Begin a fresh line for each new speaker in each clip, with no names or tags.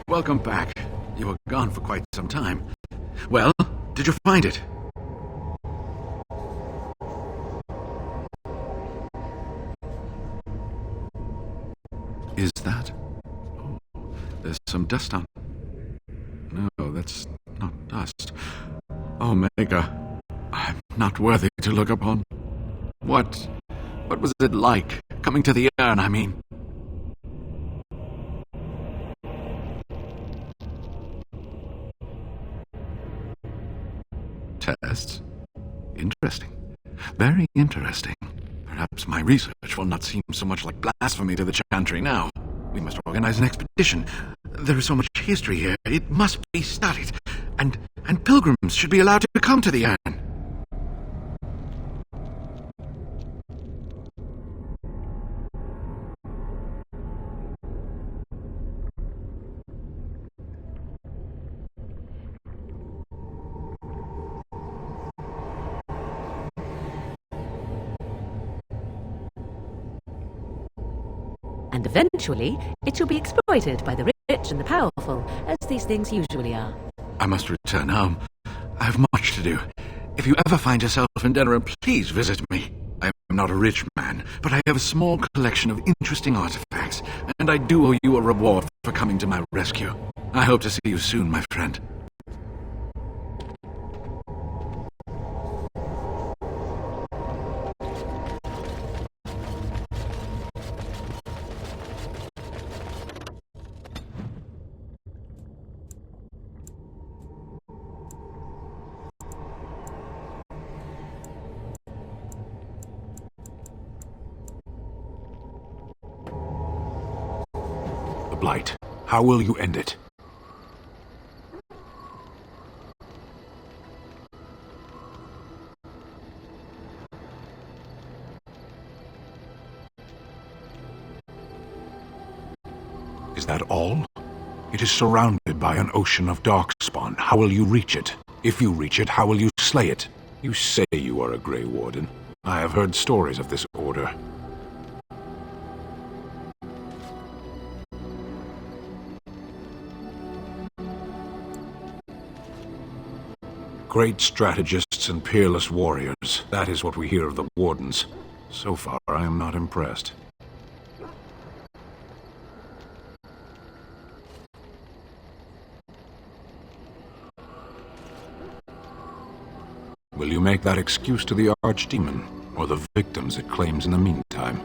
welcome back. You were gone for quite some time. Well, did you find it? Is that? Oh, there's some dust on. No, that's not dust. Omega, I'm not worthy to look upon. What was it like, coming to the urn, I mean? Tests? Interesting. Very interesting. Perhaps my research will not seem so much like blasphemy to the Chantry now. We must organize an expedition. There is so much history here, it must be studied. And pilgrims should be allowed to come to the urn.
And eventually, it shall be exploited by the rich and the powerful, as these things usually are.
I must return home. I have much to do. If you ever find yourself in Denerim, please visit me. I am not a rich man, but I have a small collection of interesting artifacts, and I do owe you a reward for coming to my rescue. I hope to see you soon, my friend.
Blight. How will you end it? Is that all? It is surrounded by an ocean of darkspawn. How will you reach it? If you reach it, how will you slay it? You say you are a Grey Warden. I have heard stories of this order. Great strategists and peerless warriors. That is what we hear of the Wardens. So far, I am not impressed. Will you make that excuse to the Archdemon, or the victims it claims in the meantime?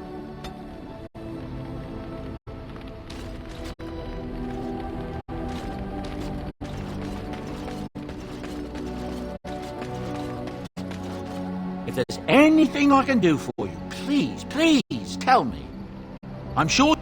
If there's anything I can do for you, please tell me. I'm sure...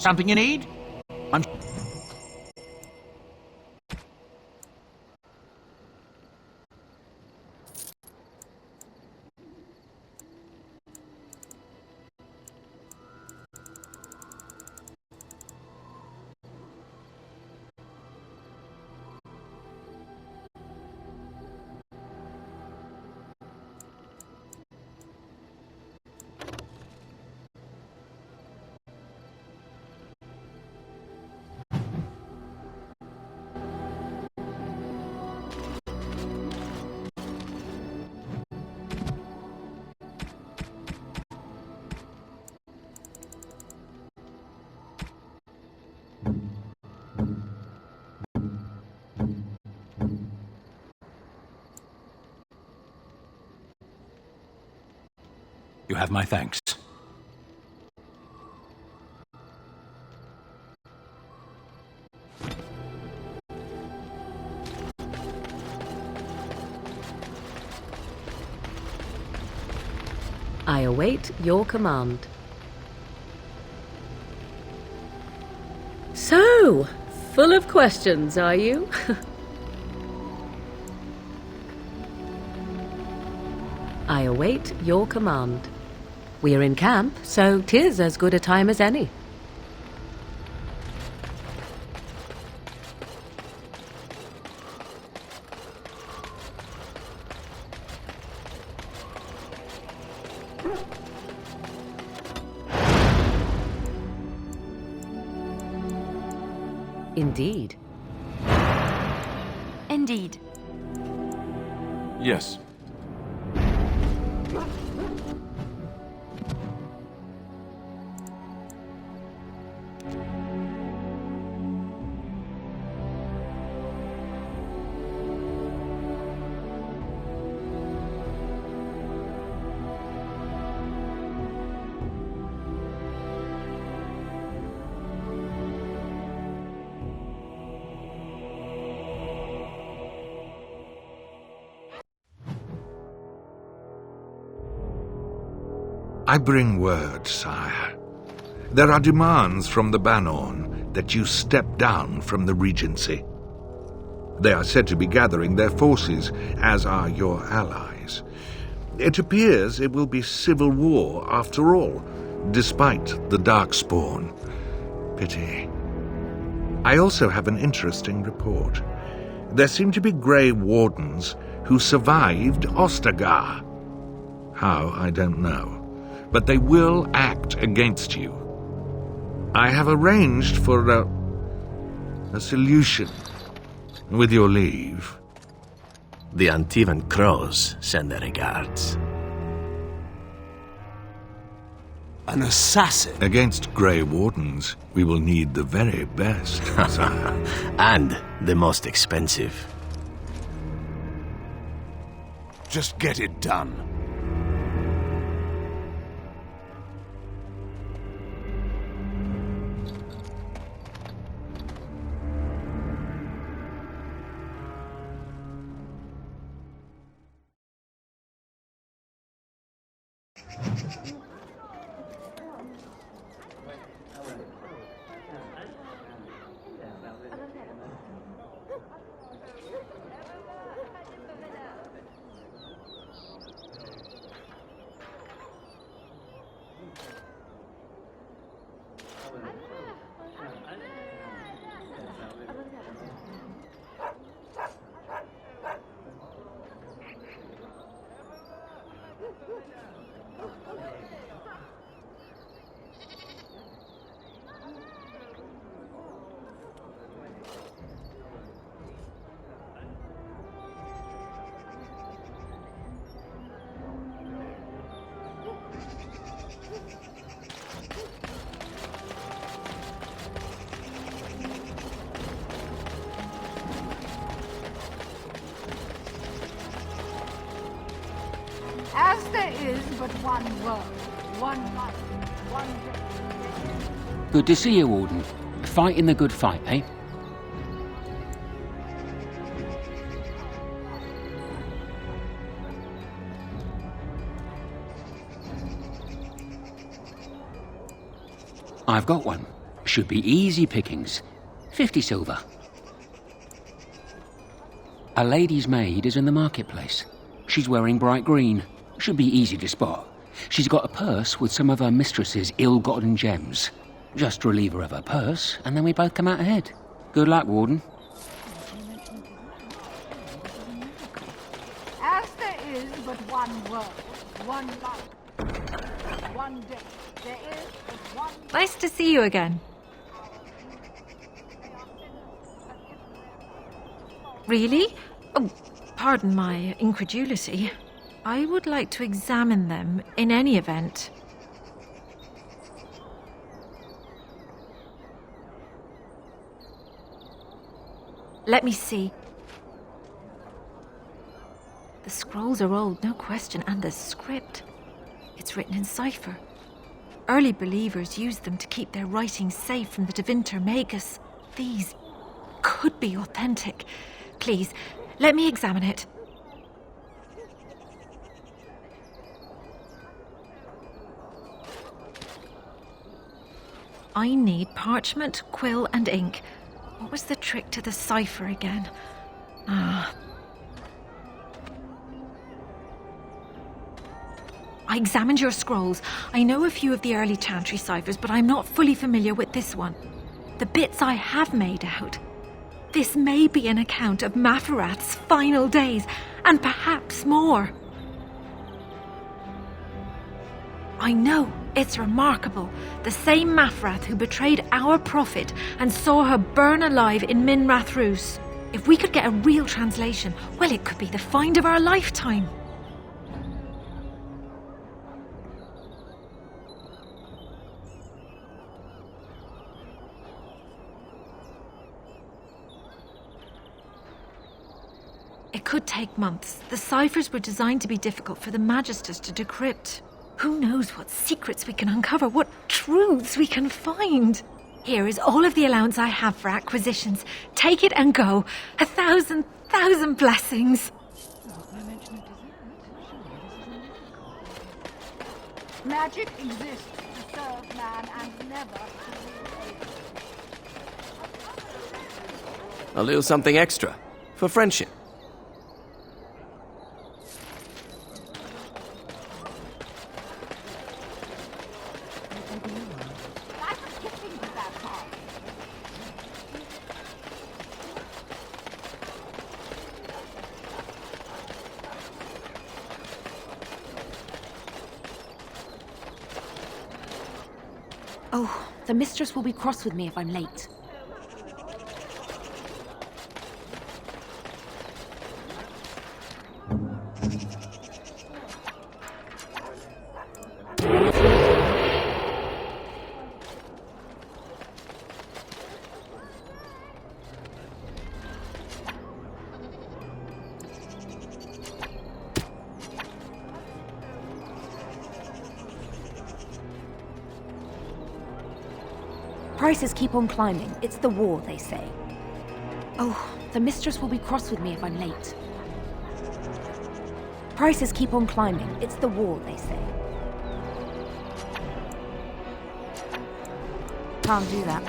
Something you need? I'm...
You have my thanks.
I await your command. So, full of questions, are you? I await your command. We are in camp, so 'tis as good a time as any. Indeed.
Indeed.
Yes.
I bring word, sire. There are demands from the Bannorn that you step down from the Regency. They are said to be gathering their forces, as are your allies. It appears it will be civil war after all, despite the Darkspawn. Pity. I also have an interesting report. There seem to be Grey Wardens who survived Ostagar. How, I don't know. But they will act against you. I have arranged for a solution, with your leave.
The Antivan Crows send their regards.
An assassin?
Against Grey Wardens, we will need the very best, sire.
And the most expensive.
Just get it done.
As there is but one world, one life, one race.
Good to see you, Warden. Fighting the good fight, eh? I've got one. Should be easy pickings. 50 silver. A lady's maid is in the marketplace. She's wearing bright green. Should be easy to spot. She's got a purse with some of her mistress's ill-gotten gems. Just relieve her of her purse, and then we both come out ahead. Good luck, Warden.
As there is but one world, one life, one day, there is but one...
Nice to see you again. Really? Oh, pardon my incredulity. I would like to examine them in any event. Let me see. The scrolls are old, no question, and the script. It's written in cipher. Early believers used them to keep their writings safe from the Devinter Magus. These could be authentic. Please, let me examine it. I need parchment, quill, and ink. What was the trick to the cipher again? I examined your scrolls. I know a few of the early Chantry ciphers, but I'm not fully familiar with this one. The bits I have made out. This may be an account of Mapharath's final days, and perhaps more. I know, it's remarkable. The same Maphrath who betrayed our prophet and saw her burn alive in Minrath Rus. If we could get a real translation, well, it could be the find of our lifetime. It could take months. The ciphers were designed to be difficult for the Magisters to decrypt. Who knows what secrets we can uncover, what truths we can find. Here is all of the allowance I have for acquisitions. Take it and go. 1,000 blessings.
Magic exists to serve man and never to repay.
A little something extra. For friendship.
Oh, the mistress will be cross with me if I'm late. Prices keep on climbing. It's the war, they say. Oh, the mistress will be cross with me if I'm late. Prices keep on climbing. It's the war, they say. Can't do that.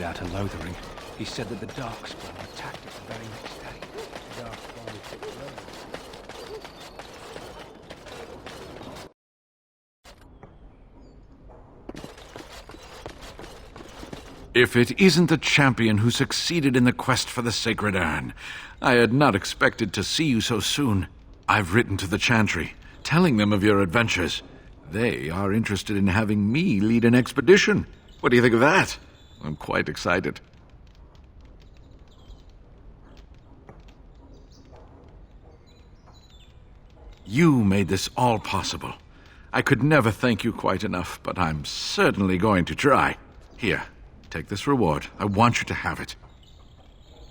Out of Lothering. He said that the Darkspawn attacked it the very next day.
If it isn't the champion who succeeded in the quest for the Sacred Urn, I had not expected to see you so soon. I've written to the Chantry, telling them of your adventures. They are interested in having me lead an expedition. What do you think of that? I'm quite excited. You made this all possible. I could never thank you quite enough, but I'm certainly going to try. Here, take this reward. I want you to have it.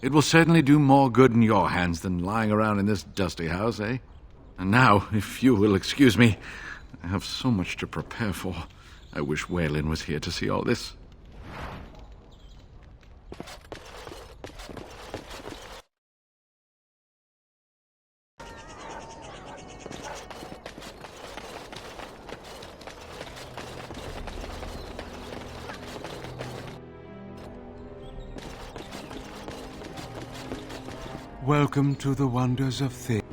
It will certainly do more good in your hands than lying around in this dusty house, eh? And now, if you will excuse me, I have so much to prepare for. I wish Waylon was here to see all this.
Welcome to the wonders of things.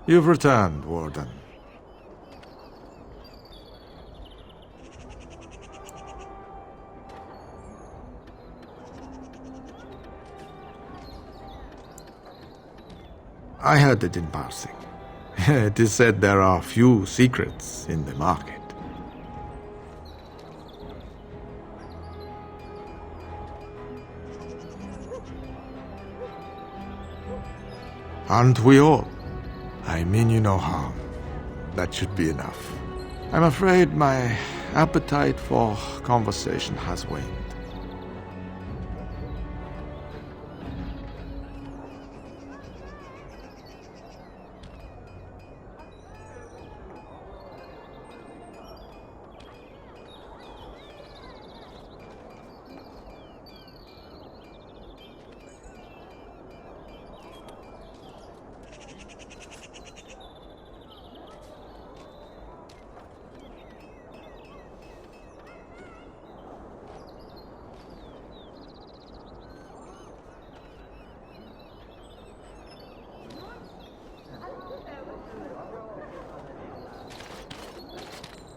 You've returned, Warden. I heard it in passing. It is said there are few secrets in the market. Aren't we all? I mean you no harm. That should be enough. I'm afraid my appetite for conversation has waned.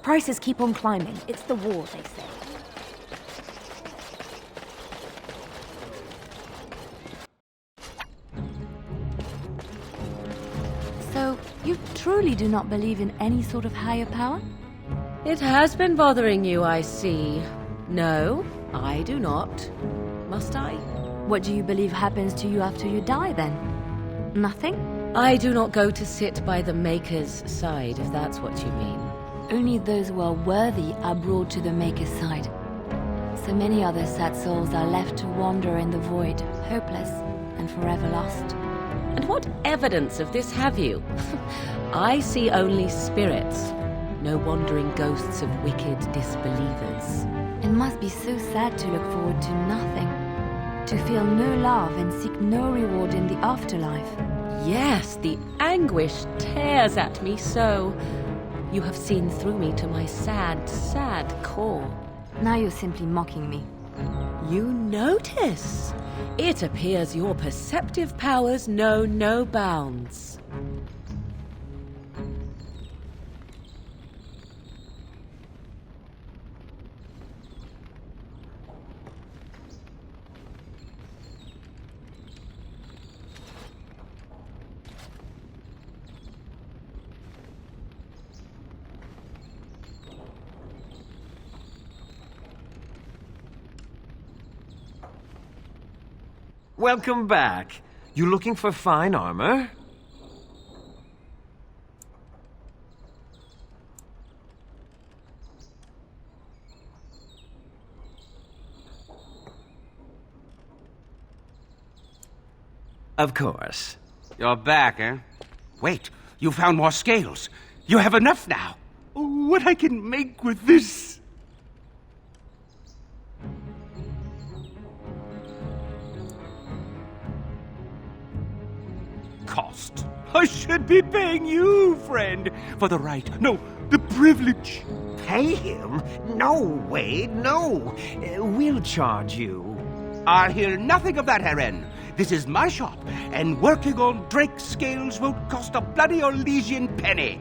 Prices keep on climbing. It's the war, they say. So, you truly do not believe in any sort of higher power?
It has been bothering you, I see. No, I do not. Must I?
What do you believe happens to you after you die, then? Nothing?
I do not go to sit by the Maker's side, if that's what you mean.
Only those who are worthy are brought to the Maker's side. So many other sad souls are left to wander in the void, hopeless and forever lost.
And what evidence of this have you? I see only spirits, no wandering ghosts of wicked disbelievers.
It must be so sad to look forward to nothing, to feel no love and seek no reward in the afterlife.
Yes, the anguish tears at me so. You have seen through me to my sad, sad core.
Now you're simply mocking me.
You notice? It appears your perceptive powers know no bounds.
welcome back. You looking for fine armor? Of course.
You're back, eh? Wait, you found more scales. You have enough now. What I can make with this? Cost. I should be paying you, friend, for the right, no, the privilege.
Pay him? No, Wade, no. We'll charge you.
I'll hear nothing of that, Heren. This is my shop, and working on Drake's scales won't cost a bloody Orlesian penny.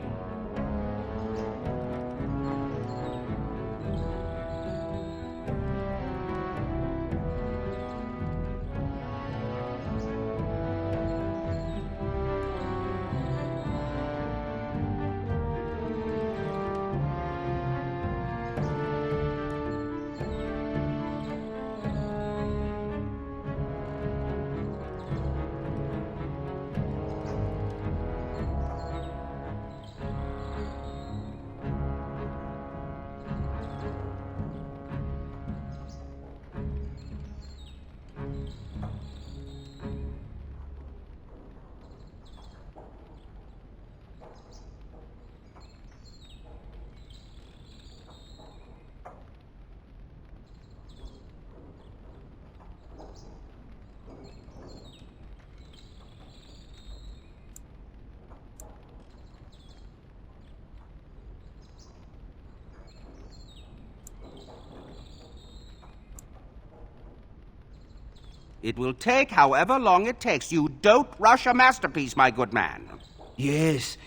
It will take however long it takes. You don't rush a masterpiece, my good man.
Yes,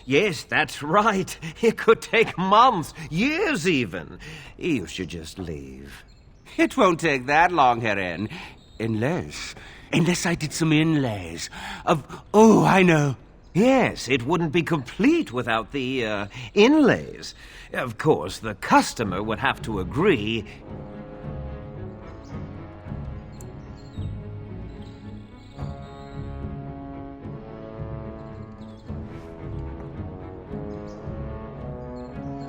that's right. It could take months, years even. You should just leave.
It won't take that long, Heren. Unless I did some inlays of... Oh, I know.
Yes, it wouldn't be complete without the, inlays. Of course, the customer would have to agree.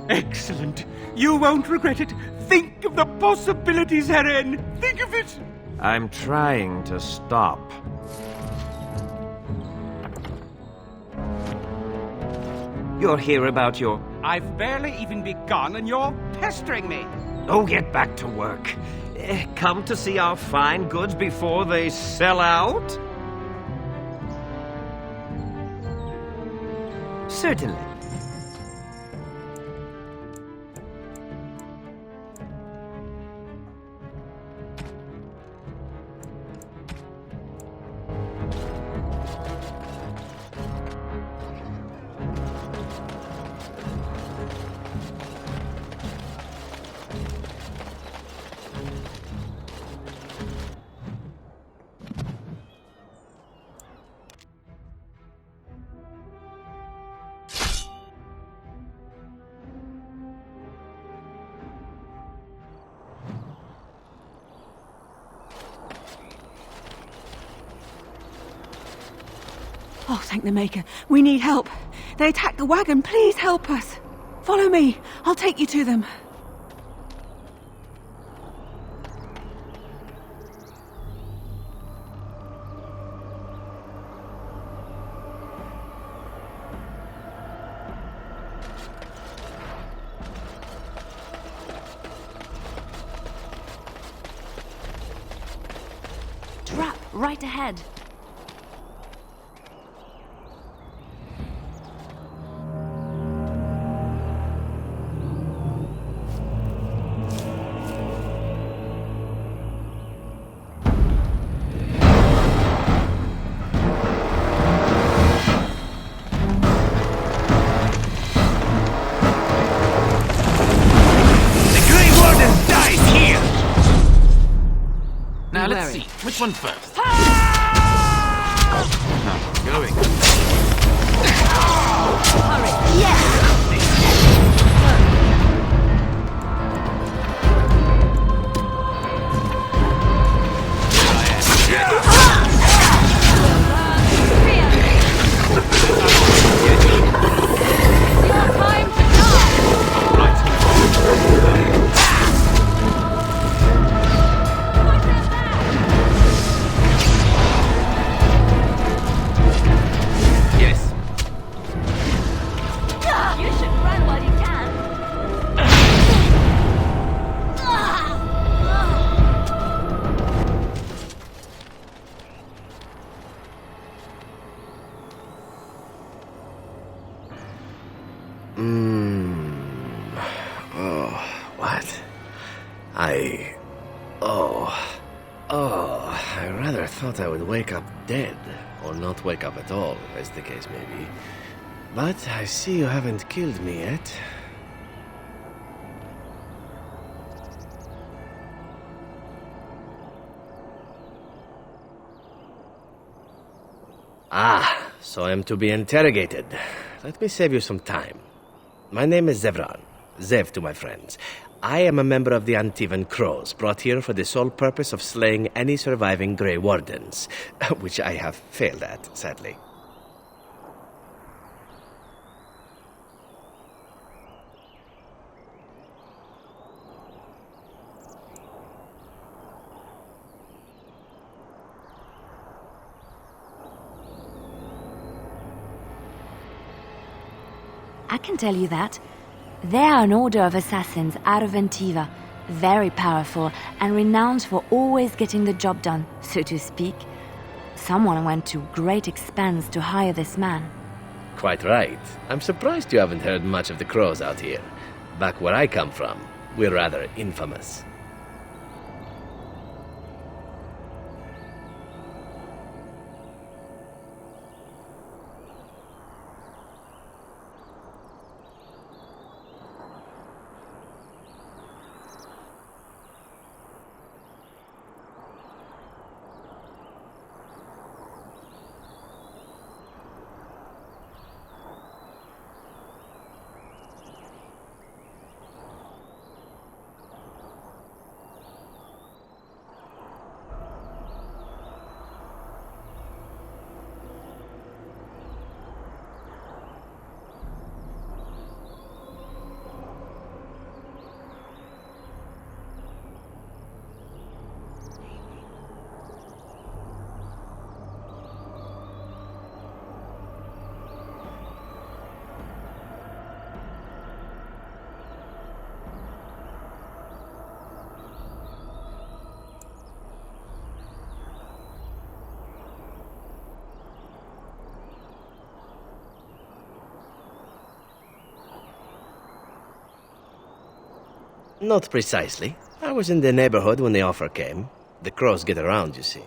Excellent. You won't regret it. Think of the possibilities, Heren. Think of it.
I'm trying to stop. You're here about your...
I've barely even begun and you're pestering me.
Oh, get back to work. Come to see our fine goods before they sell out? Certainly.
Oh, thank the Maker. We need help. They attacked the wagon. Please help us. Follow me. I'll take you to them.
Trap right ahead.
Now let's see, which one first? Going.
Hurry! Yeah!
Oh, what? I rather thought I would wake up dead, or not wake up at all, as the case may be. But I see you haven't killed me yet. Ah, so I am to be interrogated. Let me save you some time. My name is Zevran. Zev to my friends. I am a member of the Antivan Crows, brought here for the sole purpose of slaying any surviving Grey Wardens, which I have failed at, sadly.
I can tell you that. They are an order of assassins out of Antiva, very powerful and renowned for always getting the job done, so to speak. Someone went to great expense to hire this man.
Quite right. I'm surprised you haven't heard much of the Crows out here. Back where I come from, we're rather infamous. Not precisely. I was in the neighborhood when the offer came. The Crows get around, you see.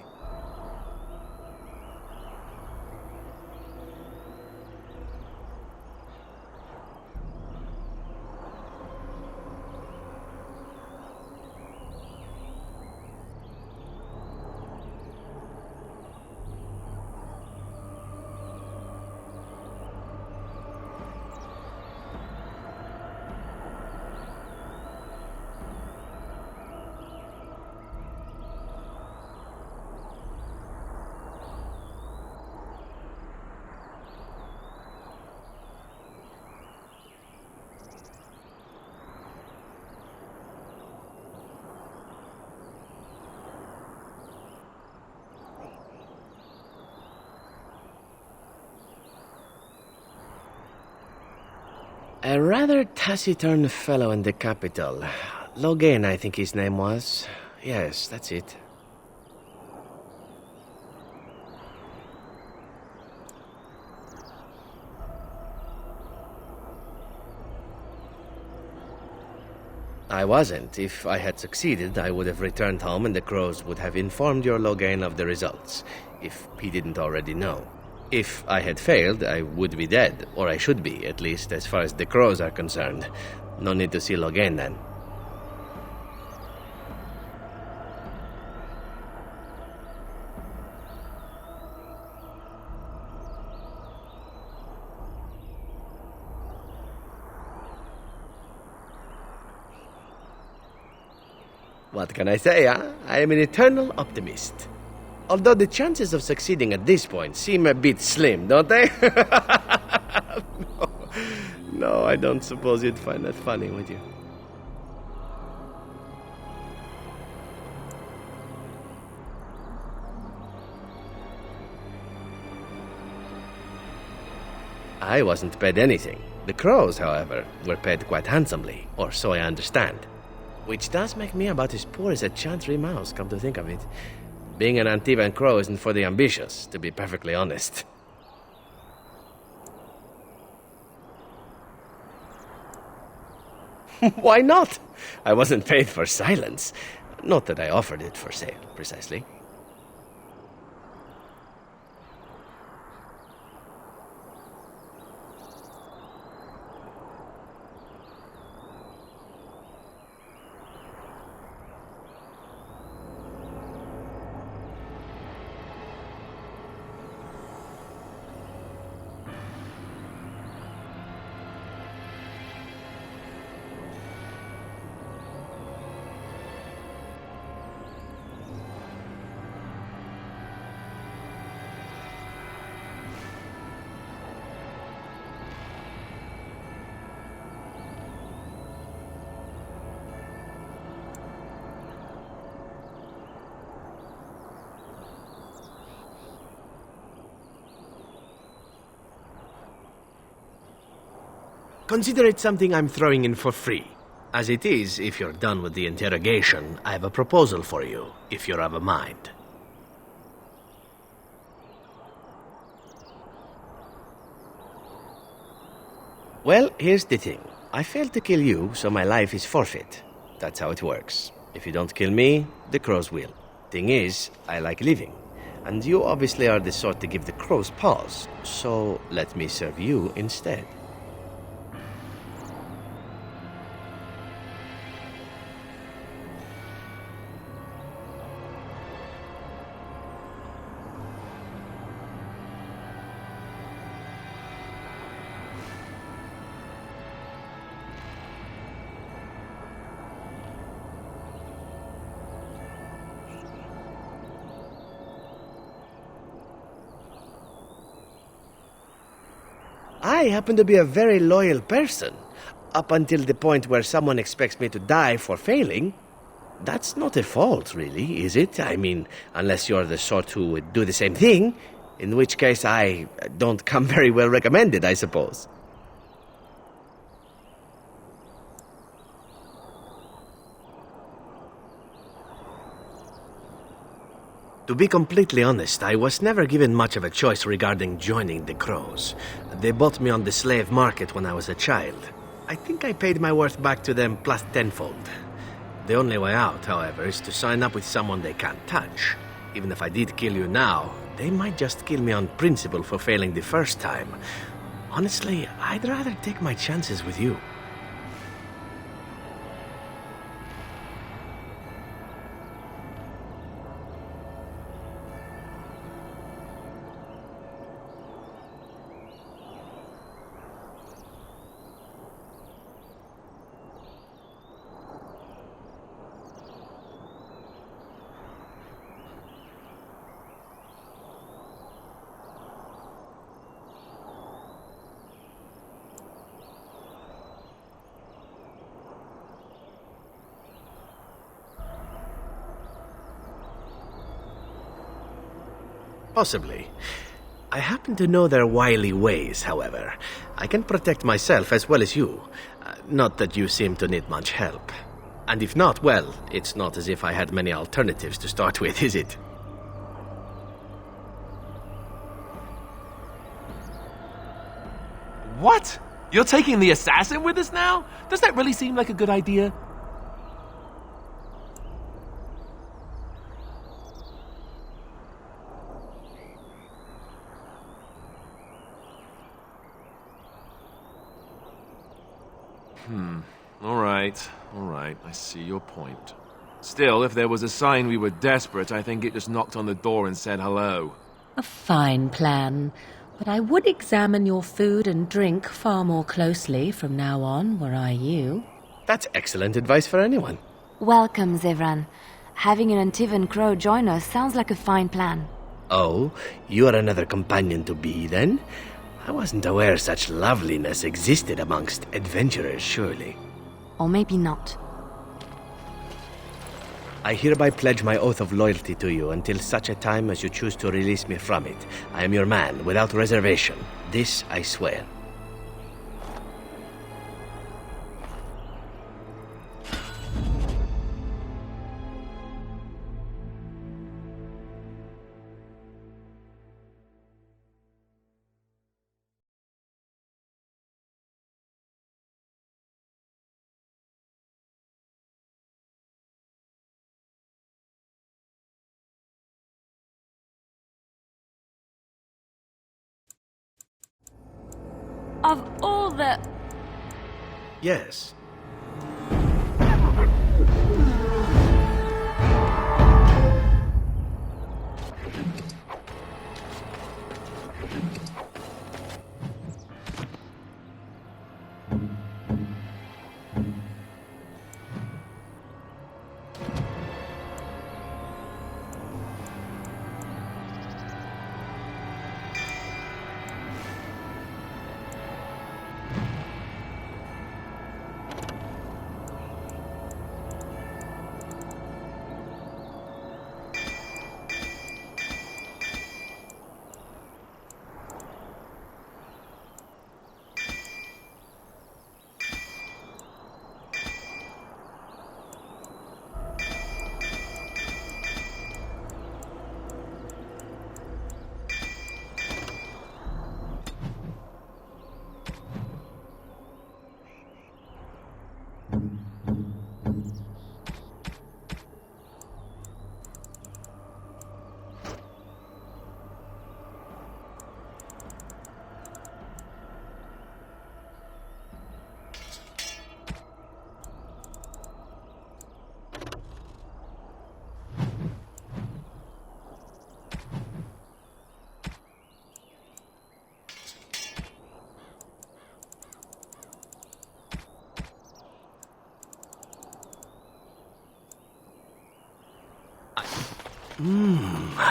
A rather taciturn fellow in the capital. Logain, I think his name was. Yes, that's it. I wasn't. If I had succeeded, I would have returned home and the Crows would have informed your Logain of the results, if he didn't already know. If I had failed, I would be dead, or I should be, at least as far as the Crows are concerned. No need to see Logain then. What can I say, huh? I am an eternal optimist. Although the chances of succeeding at this point seem a bit slim, don't they? No, I don't suppose you'd find that funny, would you? I wasn't paid anything. The Crows, however, were paid quite handsomely, or so I understand. Which does make me about as poor as a Chantry mouse, come to think of it. Being an Antivan Crow isn't for the ambitious, to be perfectly honest. Why not? I wasn't paid for silence. Not that I offered it for sale, precisely. Consider it something I'm throwing in for free. As it is, if you're done with the interrogation, I have a proposal for you, if you're of a mind. Well, here's the thing. I failed to kill you, so my life is forfeit. That's how it works. If you don't kill me, the crows will. Thing is, I like living. And you obviously are the sort to give the crows pause, so let me serve you instead. I happen to be a very loyal person, up until the point where someone expects me to die for failing. That's not a fault, really, is it? I mean, unless you're the sort who would do the same thing, in which case I don't come very well recommended, I suppose. To be completely honest, I was never given much of a choice regarding joining the Crows. They bought me on the slave market when I was a child. I think I paid my worth back to them plus tenfold. The only way out, however, is to sign up with someone they can't touch. Even if I did kill you now, they might just kill me on principle for failing the first time. Honestly, I'd rather take my chances with you. Possibly. I happen to know their wily ways, however. I can protect myself as well as you. Not that you seem to need much help. And if not, well, it's not as if I had many alternatives to start with, is it?
What? You're taking the assassin with us now? Does that really seem like a good idea? All right, I see your point. Still, if there was a sign we were desperate, I think it just knocked on the door and said hello.
A fine plan, but I would examine your food and drink far more closely from now on, were I you.
That's excellent advice for anyone.
Welcome, Zevran. Having an Antivan Crow join us sounds like a fine plan.
Oh, you are another companion to be, then? I wasn't aware such loveliness existed amongst adventurers, surely.
Or maybe not.
I hereby pledge my oath of loyalty to you until such a time as you choose to release me from it. I am your man, without reservation. This I swear.
Of all the...
Yes.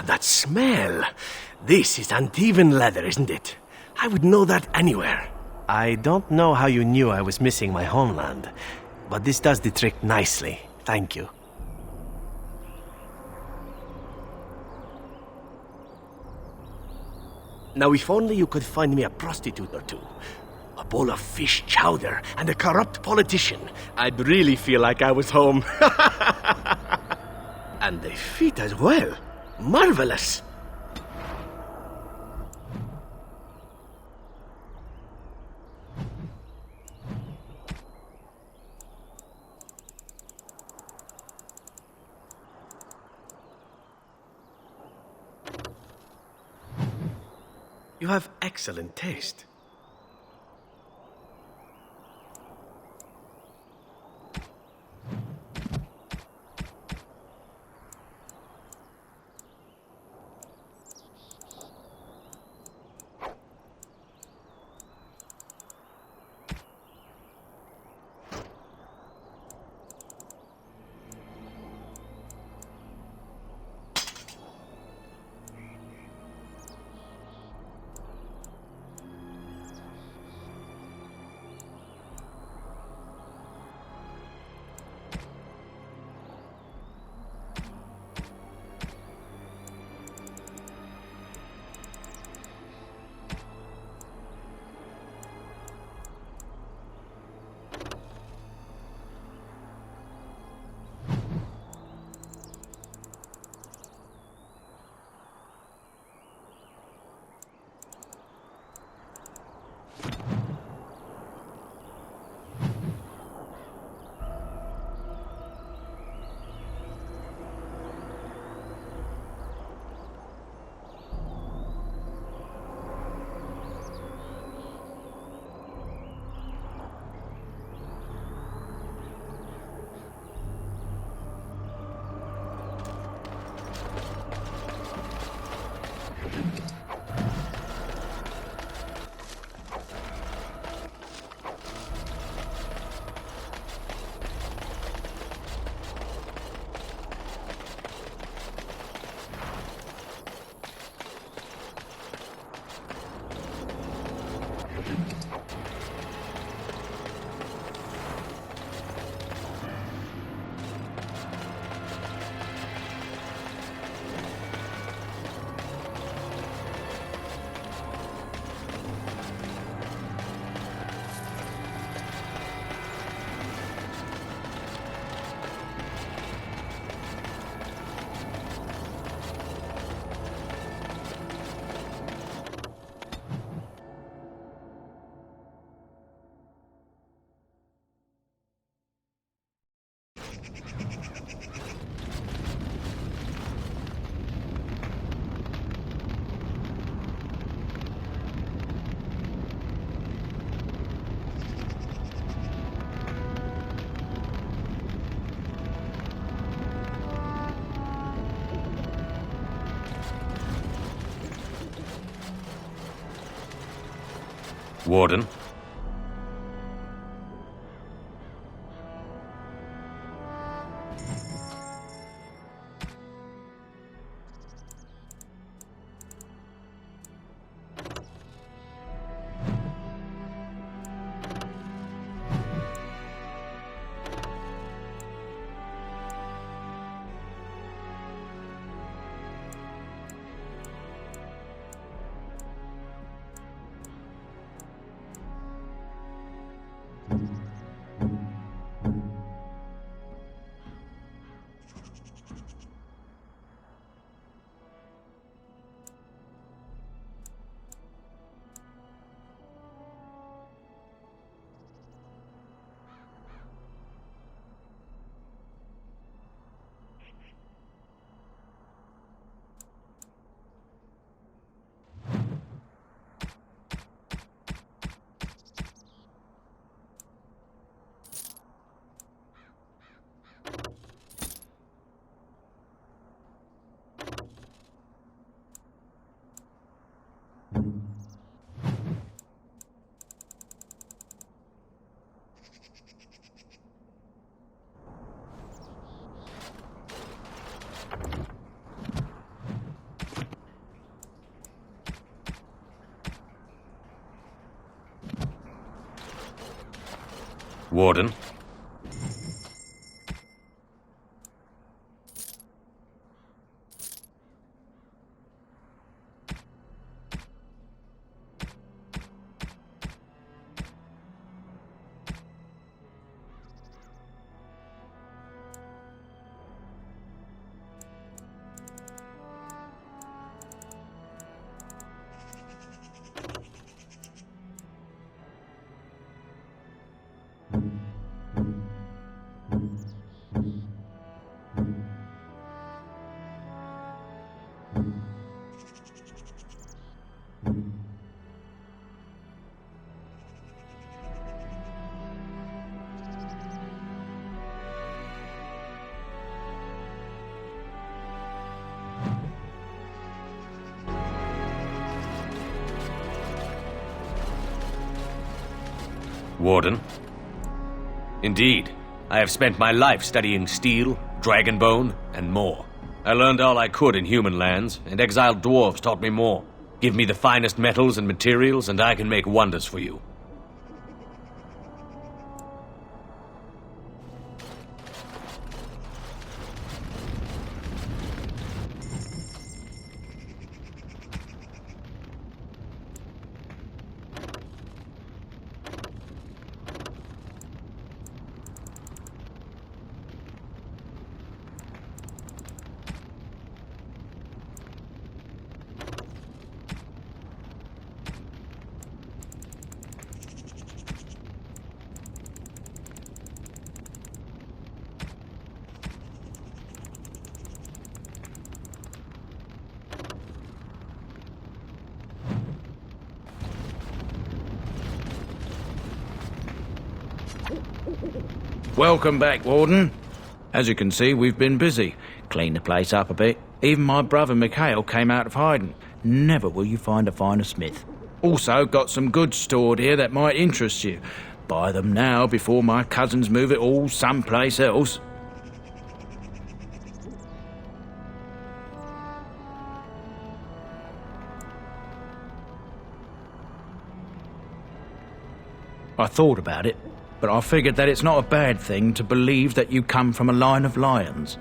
That smell. This is Antivan leather, isn't it? I would know that anywhere. I don't know how you knew I was missing my homeland, but this does the trick nicely. Thank you. Now, if only you could find me a prostitute or two, a bowl of fish chowder, and a corrupt politician, I'd really feel like I was home. And the feet as well. Marvelous! You have excellent taste. Warden. Warden. Warden. Indeed, I have spent my life studying steel, dragonbone, and more. I learned all I could in human lands, and exiled dwarves taught me more. Give me the finest metals and materials, and I can make wonders for you.
Welcome back, Warden. As you can see, we've been busy. Cleaned the place up a bit. Even my brother Mikhail came out of hiding. Never will you find a finer smith. Also, got some goods stored here that might interest you. Buy them now before my cousins move it all someplace else. I thought about it, but I figured that it's not a bad thing to believe that you come from a line of lions.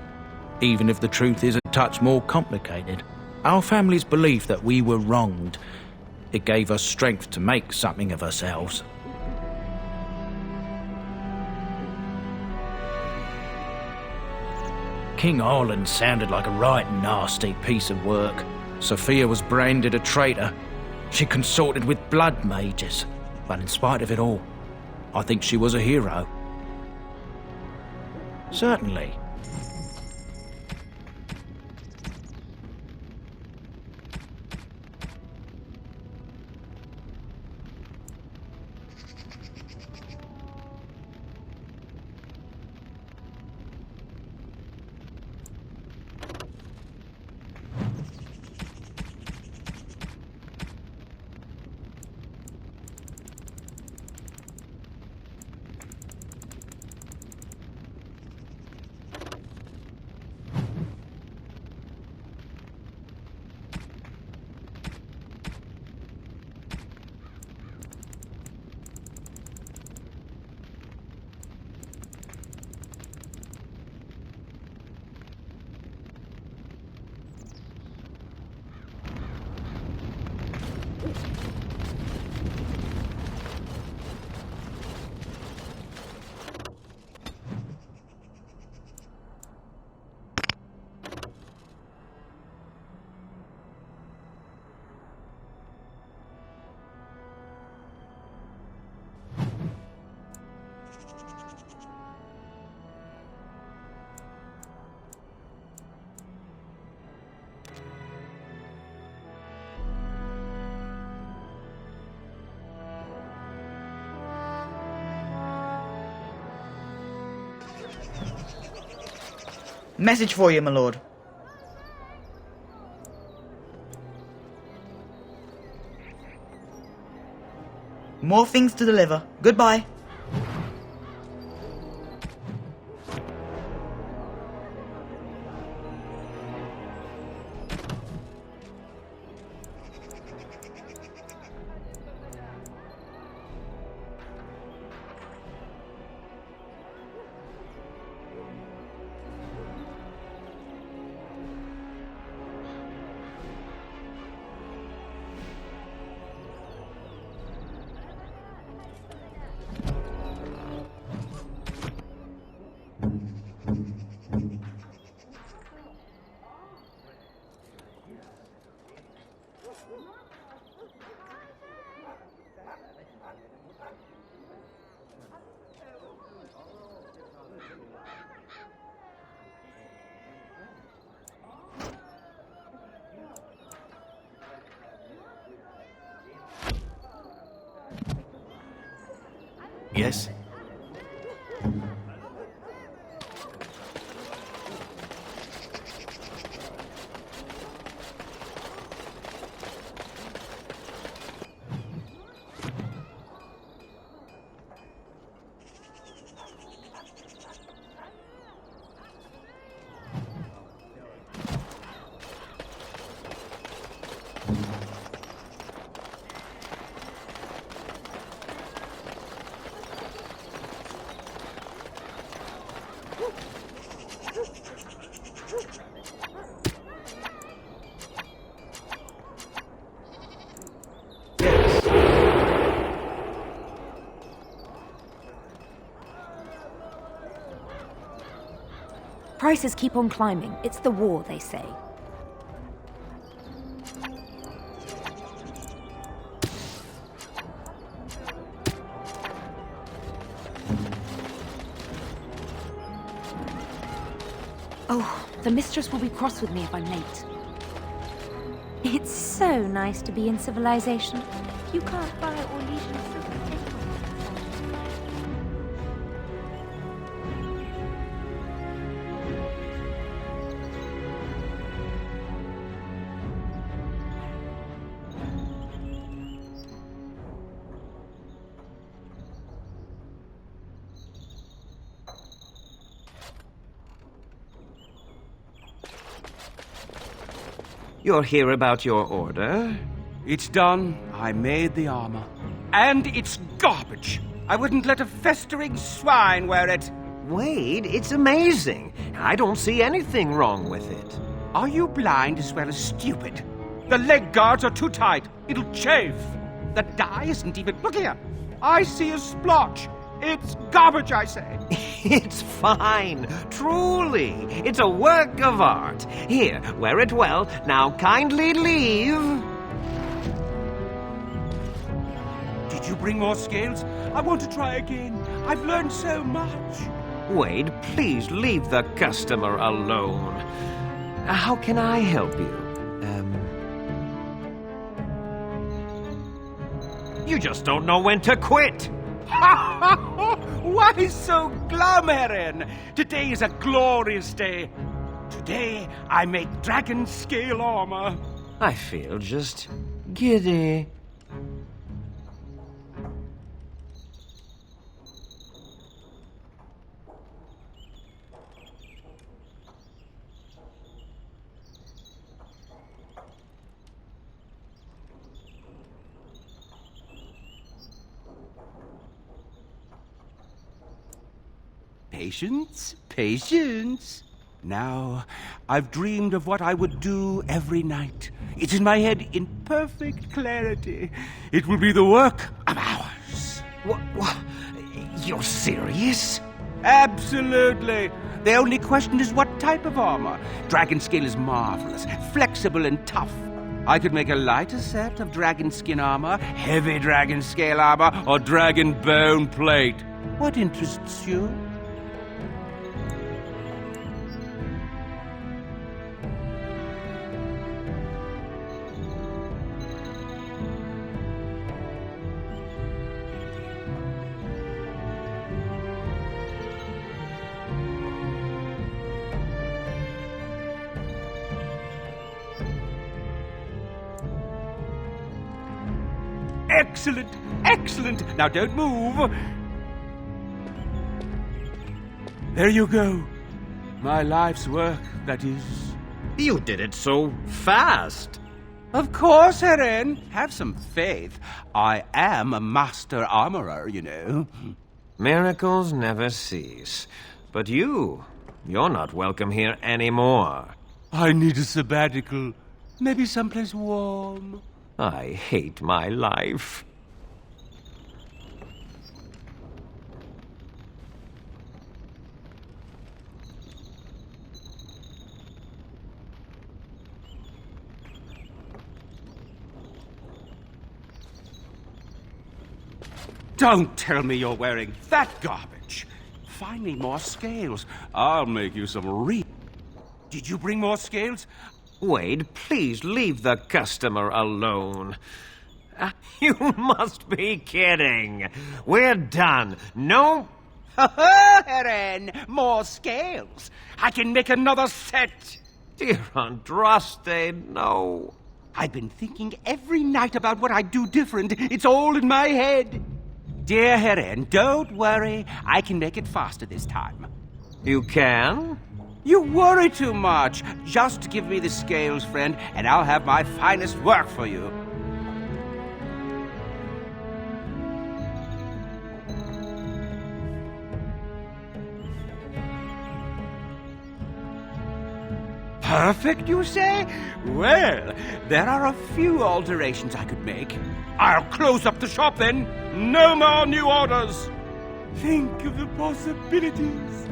Even if the truth is a touch more complicated. Our family's belief that we were wronged. It gave us strength to make something of ourselves. King Ireland sounded like a right nasty piece of work. Sophia was branded a traitor. She consorted with blood mages. But in spite of it all, I think she was a hero. Certainly.
Message for you, my lord. More things to deliver. Goodbye.
Yes?
Prices keep on climbing. It's the war, they say. Oh, the mistress will be cross with me if I'm late. It's so nice to be in civilization. You can't buy or legion silver.
You're here about your order? It's done. I made the armor. And it's garbage. I wouldn't let a festering swine wear it.
Wade, it's amazing. I don't see anything wrong with it.
Are you blind as well as stupid? The leg guards are too tight. It'll chafe. The dye isn't even... Look here. I see a splotch. It's garbage, I say.
It's fine. Truly. It's a work of art. Here, wear it well. Now kindly leave.
Did you bring more scales? I want to try again. I've learned so much.
Wade, please leave the customer alone. How can I help you? You just don't know when to quit.
Why so glum, Heron? Today is a glorious day. Today I make dragon scale armor.
I feel just giddy.
Patience, patience. Now, I've dreamed of what I would do every night. It's in my head in perfect clarity. It will be the work of hours.
What? You're serious?
Absolutely. The only question is what type of armor. Dragon scale is marvelous, flexible and tough. I could make a lighter set of dragon skin armor, heavy dragon scale armor, or dragon bone plate. What interests you? Excellent! Excellent! Now don't move! There you go. My life's work, that is.
You did it so fast.
Of course, Heren. Have some faith. I am a master armorer, you know.
Miracles never cease. But you're not welcome here anymore.
I need a sabbatical. Maybe someplace warm.
I hate my life.
Don't tell me you're wearing that garbage. Find me more scales. I'll make you some Did you bring more scales?
Wade, please leave the customer alone. You must be kidding. We're done. No.
Heren, more scales. I can make another set.
Dear Andraste, no.
I've been thinking every night about what I'd do different. It's all in my head. Dear Heren, don't worry. I can make it faster this time.
You can?
You worry too much. Just give me the scales, friend, and I'll have my finest work for you. Perfect, you say? Well, there are a few alterations I could make. I'll close up the shop then. No more new orders. Think of the possibilities.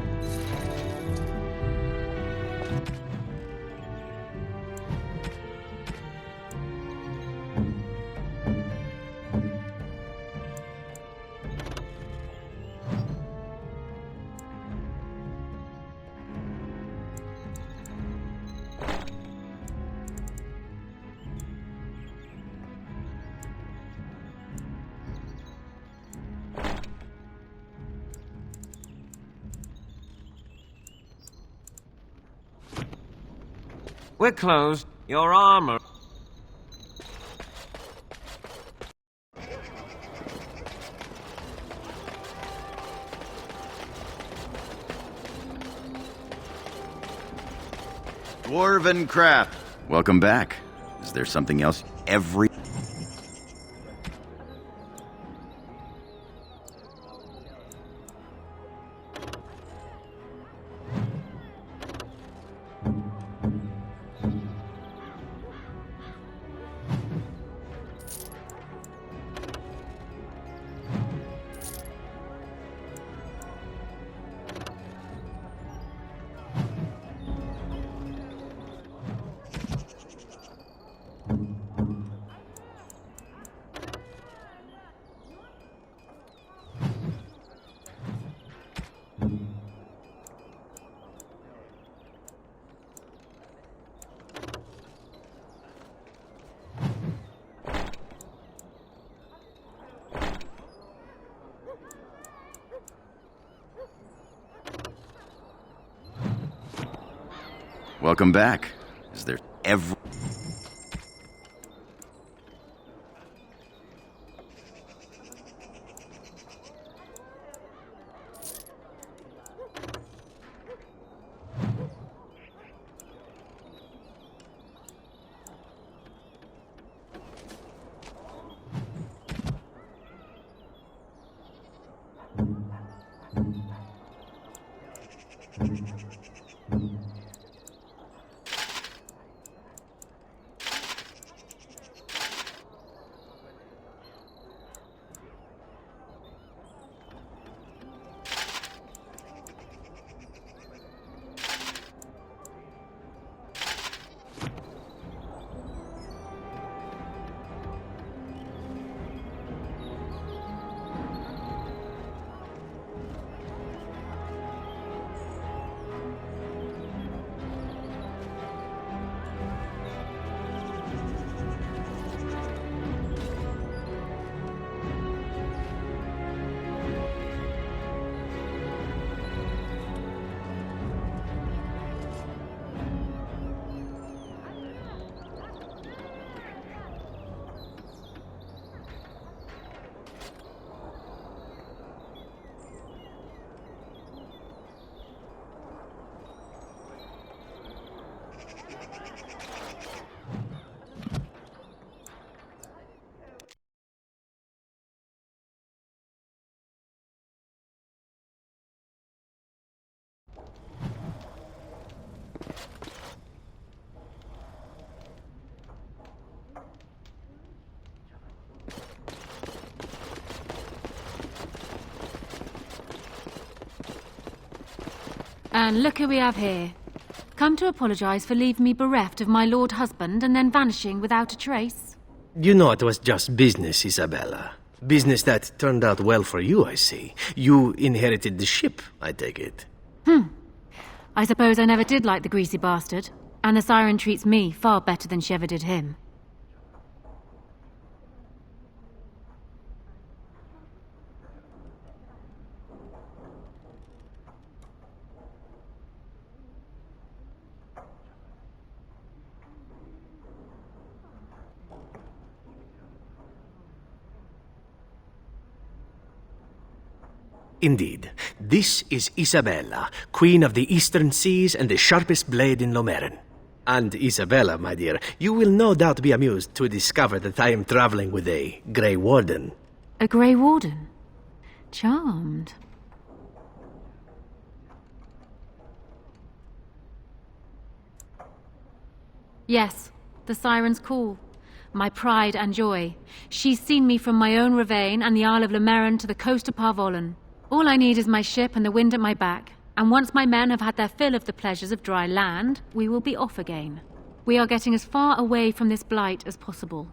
We're closed. Your armor.
Dwarven craft. Welcome back. Is there something else? Welcome back. Is there
And look who we have here. Come to apologise for leaving me bereft of my lord husband and then vanishing without a trace.
You know it was just business, Isabella. Business that turned out well for you, I see. You inherited the ship, I take it.
I suppose I never did like the greasy bastard. And the siren treats me far better than she ever did him.
Indeed, this is Isabella, Queen of the Eastern Seas and the sharpest blade in Lomerin. And Isabella, my dear, you will no doubt be amused to discover that I am traveling with a Grey Warden.
A Grey Warden? Charmed. Yes, the siren's call. My pride and joy. She's seen me from my own Ravane and the Isle of Lomerin to the coast of Parvolan. All I need is my ship and the wind at my back. And once my men have had their fill of the pleasures of dry land, we will be off again. We are getting as far away from this blight as possible.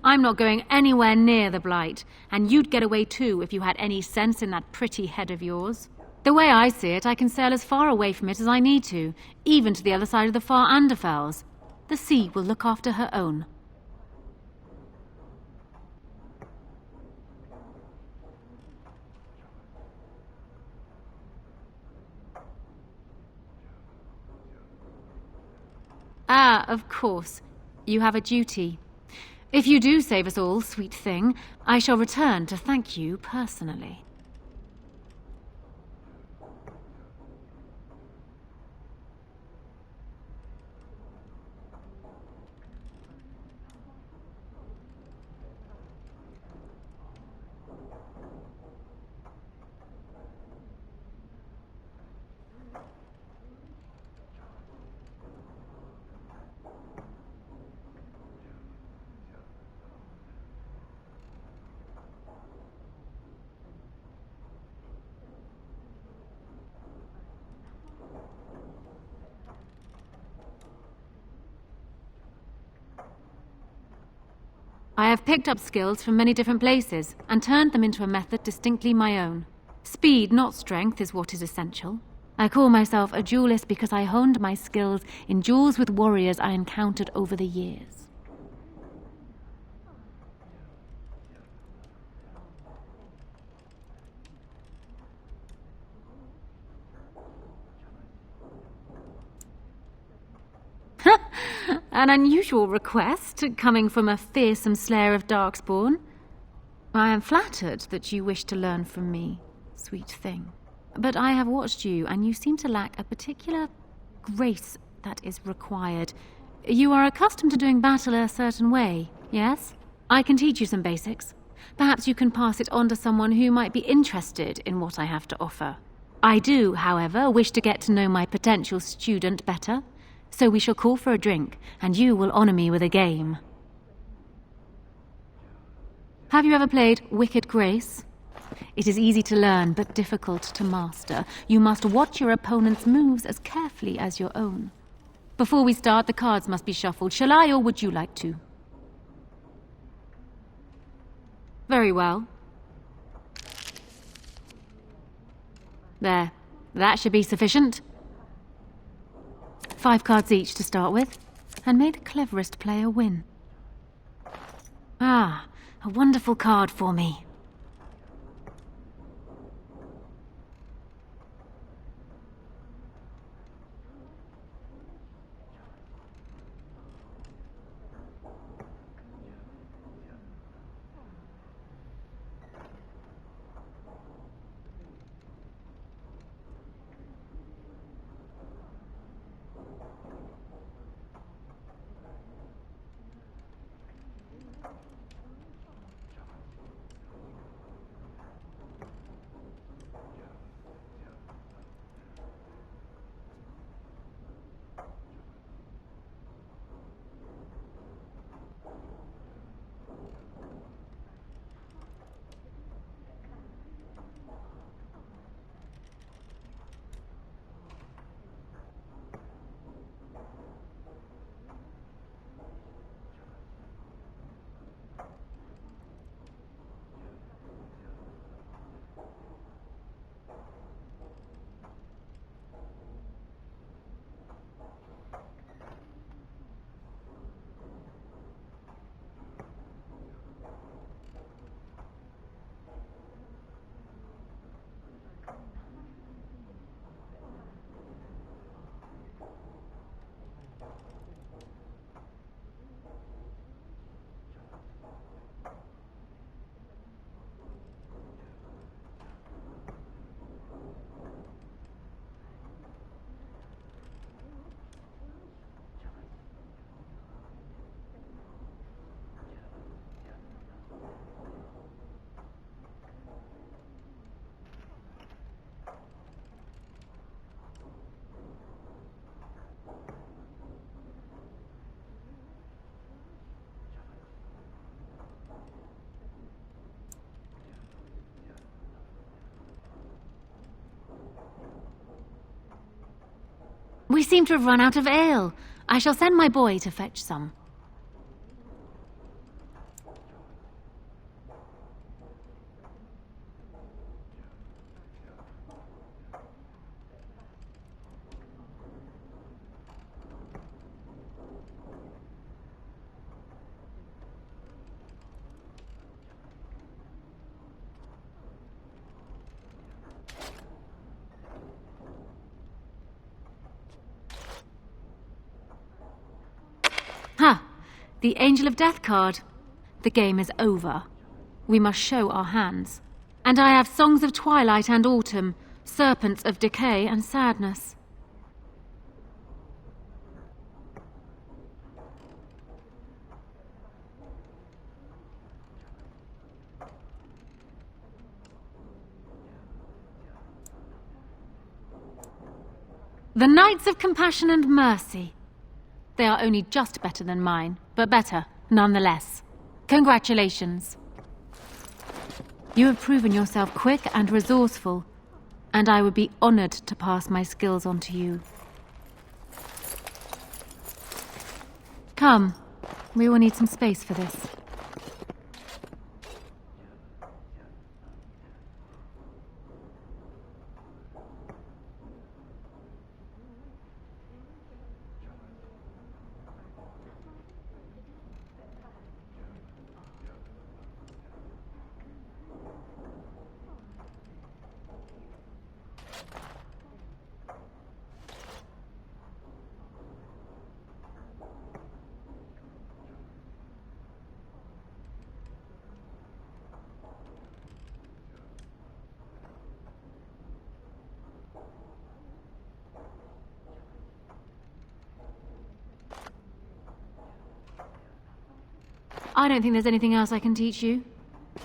I'm not going anywhere near the blight, and you'd get away too if you had any sense in that pretty head of yours. The way I see it, I can sail as far away from it as I need to, even to the other side of the far Anderfels. The sea will look after her own. Ah, of course. You have a duty. If you do save us all, sweet thing, I shall return to thank you personally. I have picked up skills from many different places and turned them into a method distinctly my own. Speed, not strength, is what is essential. I call myself a duelist because I honed my skills in duels with warriors I encountered over the years. An unusual request, coming from a fearsome slayer of Darkspawn. I am flattered that you wish to learn from me, sweet thing. But I have watched you, and you seem to lack a particular grace that is required. You are accustomed to doing battle a certain way, yes? I can teach you some basics. Perhaps you can pass it on to someone who might be interested in what I have to offer. I do, however, wish to get to know my potential student better. So we shall call for a drink, and you will honor me with a game. Have you ever played Wicked Grace? It is easy to learn, but difficult to master. You must watch your opponent's moves as carefully as your own. Before we start, the cards must be shuffled. Shall I, or would you like to? Very well. There. That should be sufficient. 5 cards each to start with, and may the cleverest player win. Ah, a wonderful card for me. We seem to have run out of ale. I shall send my boy to fetch some. Ha! The Angel of Death card. The game is over. We must show our hands. And I have Songs of Twilight and Autumn, Serpents of Decay and Sadness. The Knights of Compassion and Mercy. They are only just better than mine, but better, nonetheless. Congratulations. You have proven yourself quick and resourceful, and I would be honored to pass my skills on to you. Come, we will need some space for this. I don't think there's anything else I can teach you.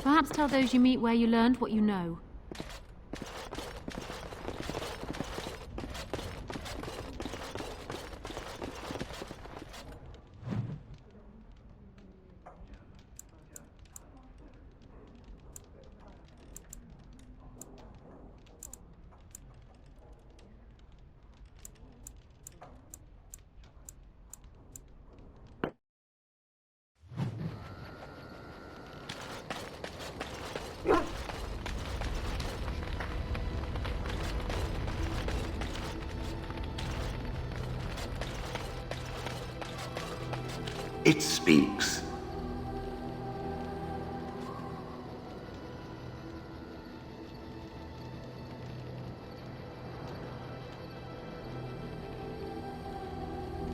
Perhaps tell those you meet where you learned what you know.
It speaks.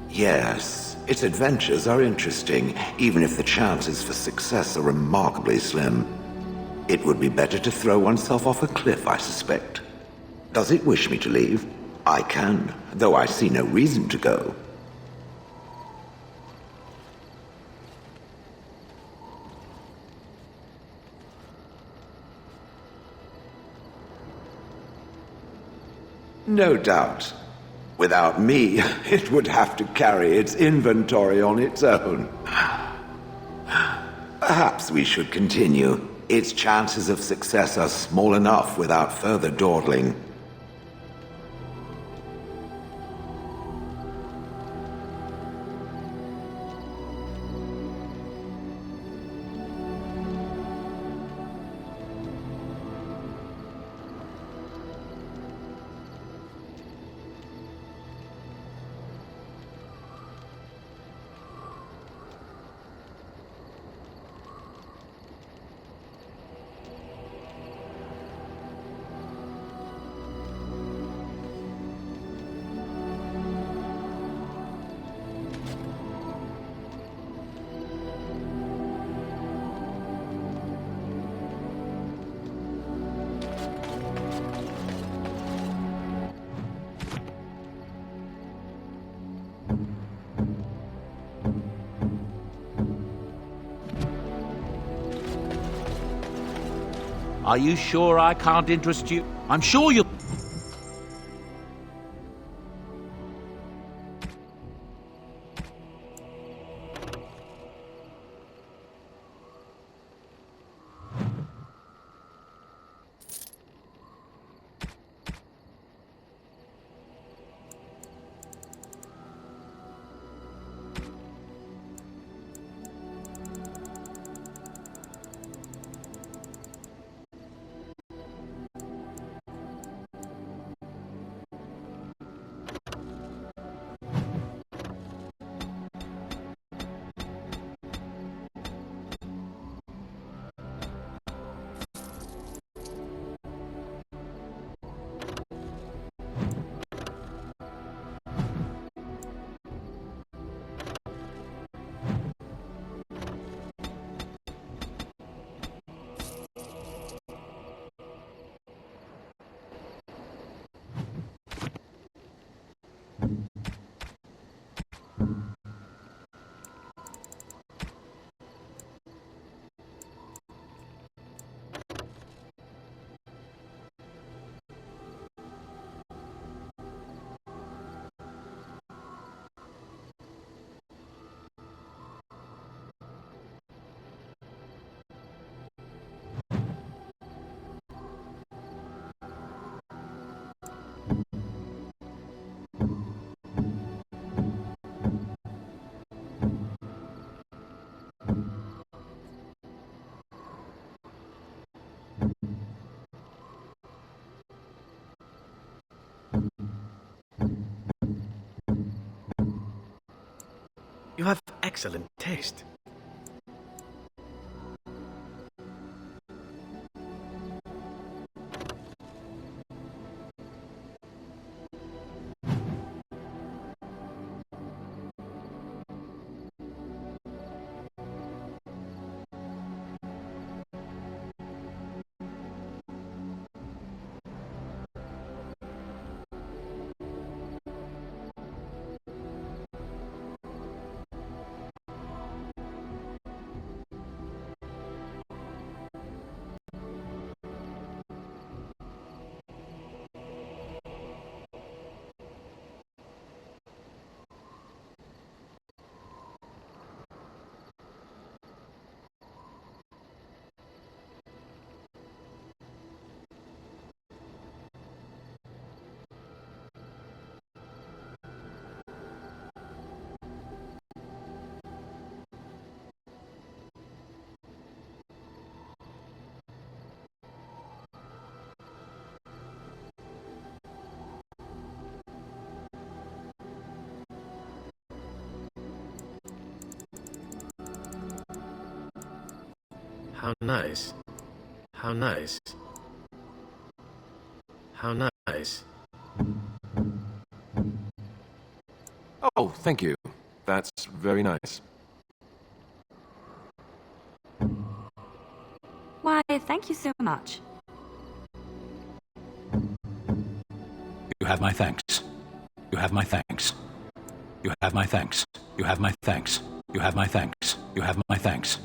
Yes, its adventures are interesting, even if the chances for success are remarkably slim. It would be better to throw oneself off a cliff, I suspect. Does it wish me to leave? I can, though I see no reason to go. No doubt. Without me, it would have to carry its inventory on its own. Perhaps we should continue. Its chances of success are small enough without further dawdling.
Are you sure I can't interest you? I'm sure you...
You have excellent taste. How nice. How nice. How nice.
Oh, thank you. That's very nice.
Why, thank you so much.
You have my thanks. You have my thanks. You have my thanks. You have my thanks. You have my thanks. You have my thanks.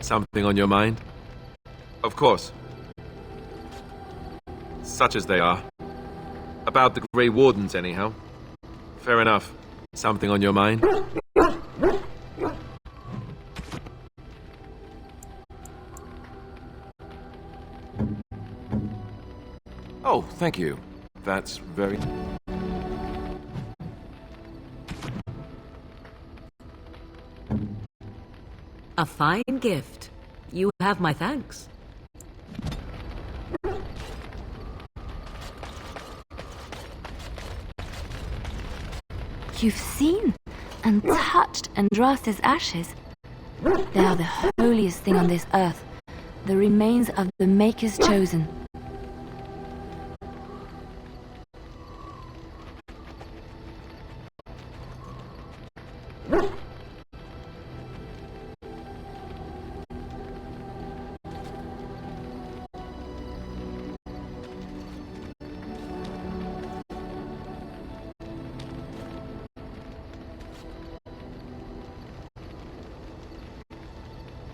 Something on your mind? Of course. Such as they are. About the Grey Wardens, anyhow. Fair enough. Something on your mind? Oh, thank you. That's very...
A fine gift. You have my thanks.
You've seen and touched Andraste's ashes. They are the holiest thing on this earth, the remains of the Maker's chosen.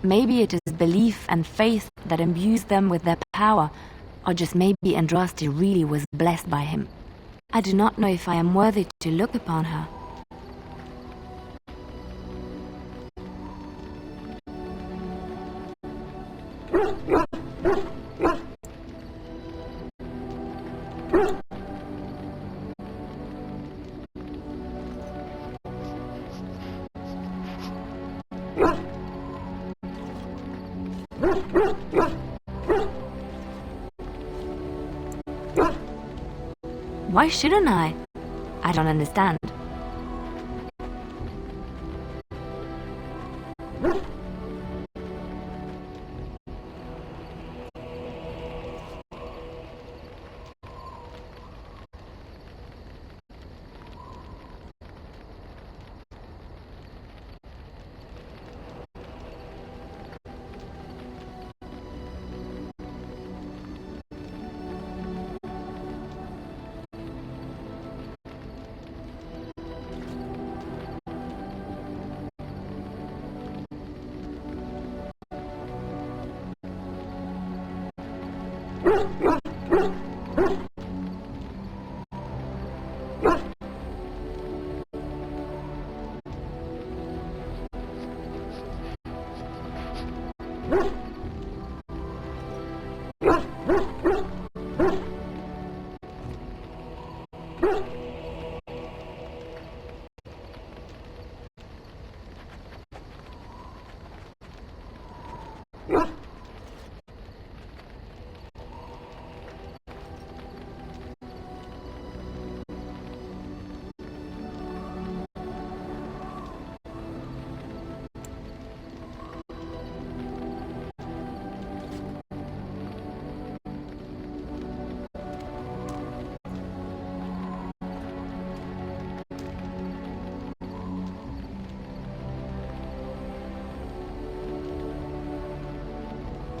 Maybe it is belief and faith that imbues them with their power, or just maybe Andraste really was blessed by him. I do not know if I am worthy to look upon her. Why shouldn't I? I don't understand.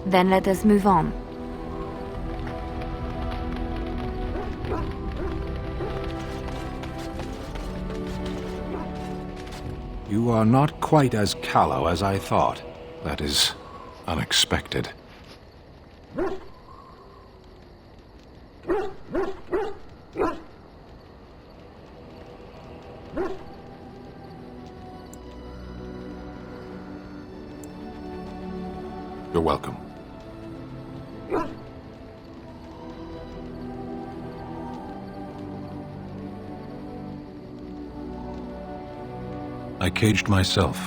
Then let us move on.
You are not quite as callow as I thought. That is unexpected. You're welcome. I caged myself.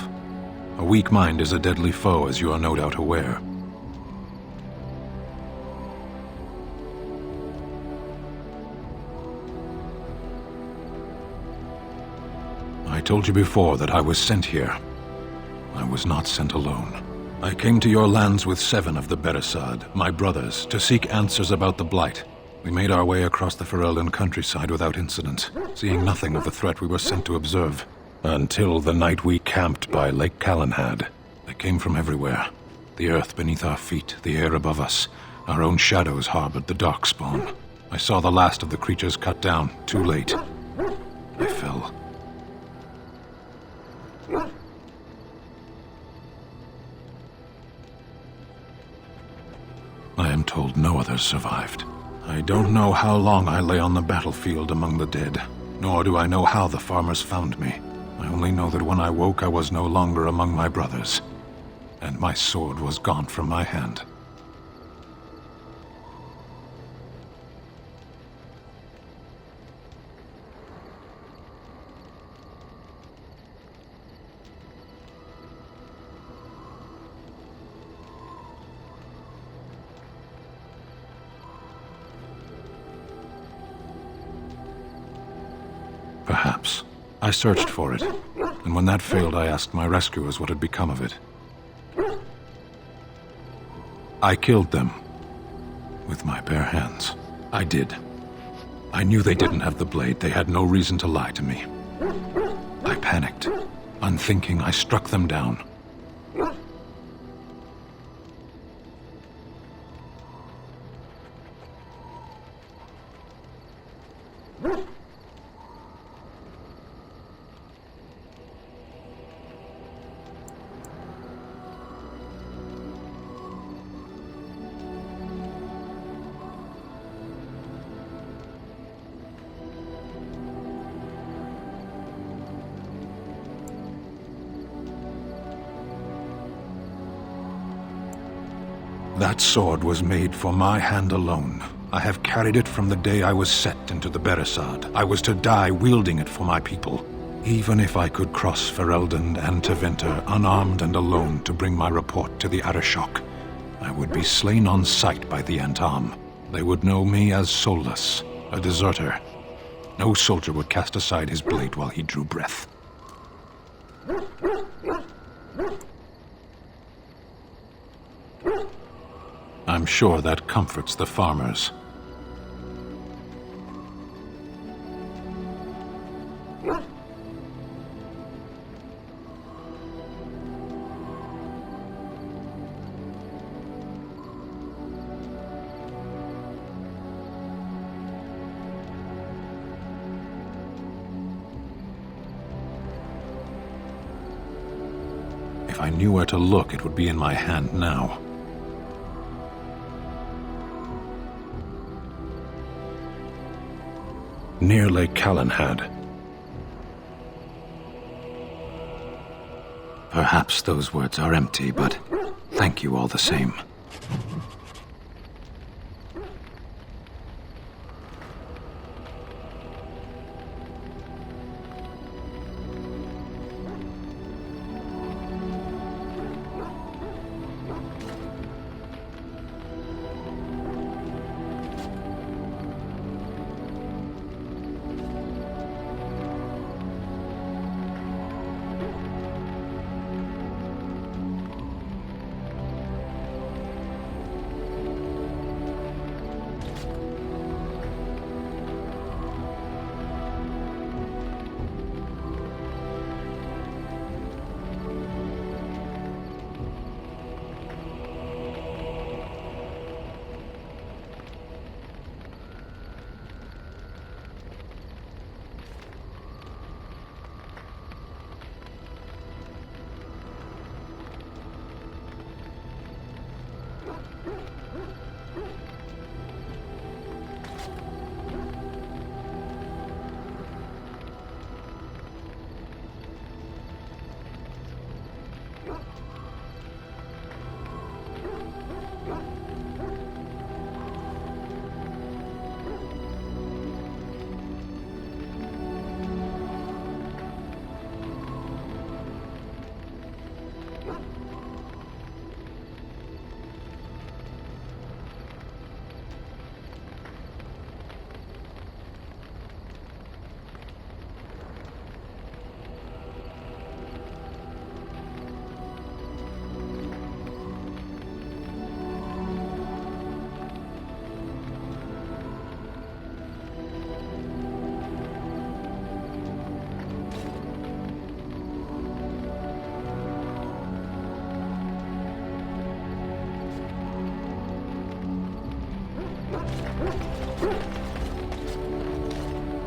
A weak mind is a deadly foe, as you are no doubt aware. I told you before that I was sent here. I was not sent alone. I came to your lands with 7 of the Beresad, my brothers, to seek answers about the Blight. We made our way across the Ferelden countryside without incident, seeing nothing of the threat we were sent to observe. Until the night we camped by Lake Calenhad. They came from everywhere. The earth beneath our feet, the air above us. Our own shadows harbored the Darkspawn. I saw the last of the creatures cut down, too late. I fell. I am told no others survived. I don't know how long I lay on the battlefield among the dead, nor do I know how the farmers found me. I only know that when I woke I was no longer among my brothers, and my sword was gone from my hand. Perhaps. I searched for it, and when that failed I asked my rescuers what had become of it. I killed them. With my bare hands. I did. I knew they didn't have the blade. They had no reason to lie to me. I panicked. Unthinking, I struck them down. That sword was made for my hand alone. I have carried it from the day I was set into the Beresard. I was to die wielding it for my people. Even if I could cross Ferelden and Tevinter unarmed and alone to bring my report to the Arishok, I would be slain on sight by the Antam. They would know me as soulless, a deserter. No soldier would cast aside his blade while he drew breath. I'm sure that comforts the farmers. If I knew where to look, it would be in my hand now. Near Lake Calenhad. Perhaps those words are empty, but thank you all the same.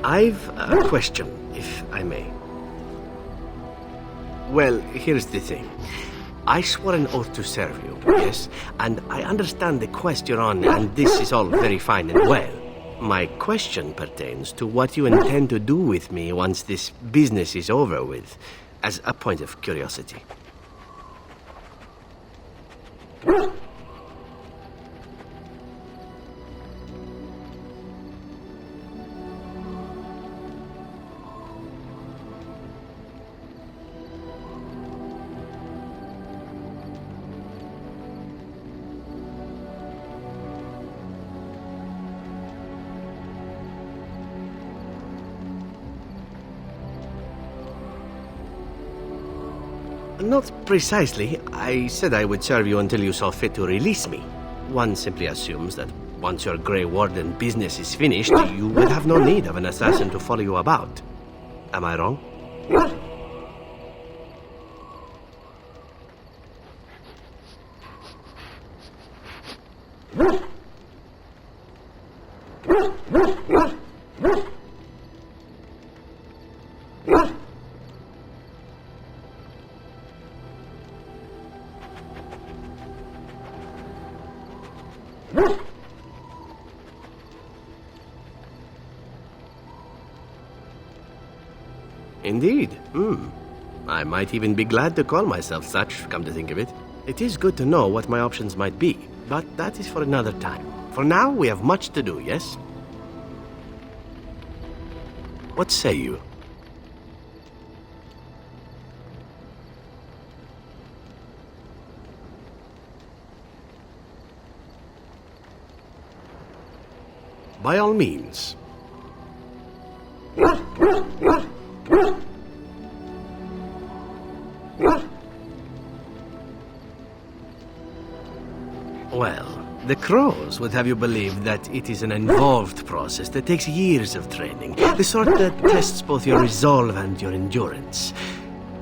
I've a question, if I may. Well, here's the thing. I swore an oath to serve you, yes? And I understand the quest you're on, and this is all very fine and well. My question pertains to what you intend to do with me once this business is over with, as a point of curiosity. Not precisely. I said I would serve you until you saw fit to release me. One simply assumes that once your Grey Warden business is finished, you will have no need of an assassin to follow you about. Am I wrong? Indeed. I might even be glad to call myself such, come to think of it. It is good to know what my options might be, but that is for another time. For now, we have much to do, yes? What say you? By all means. Well, the Crows would have you believe that it is an involved process that takes years of training, the sort that tests both your resolve and your endurance.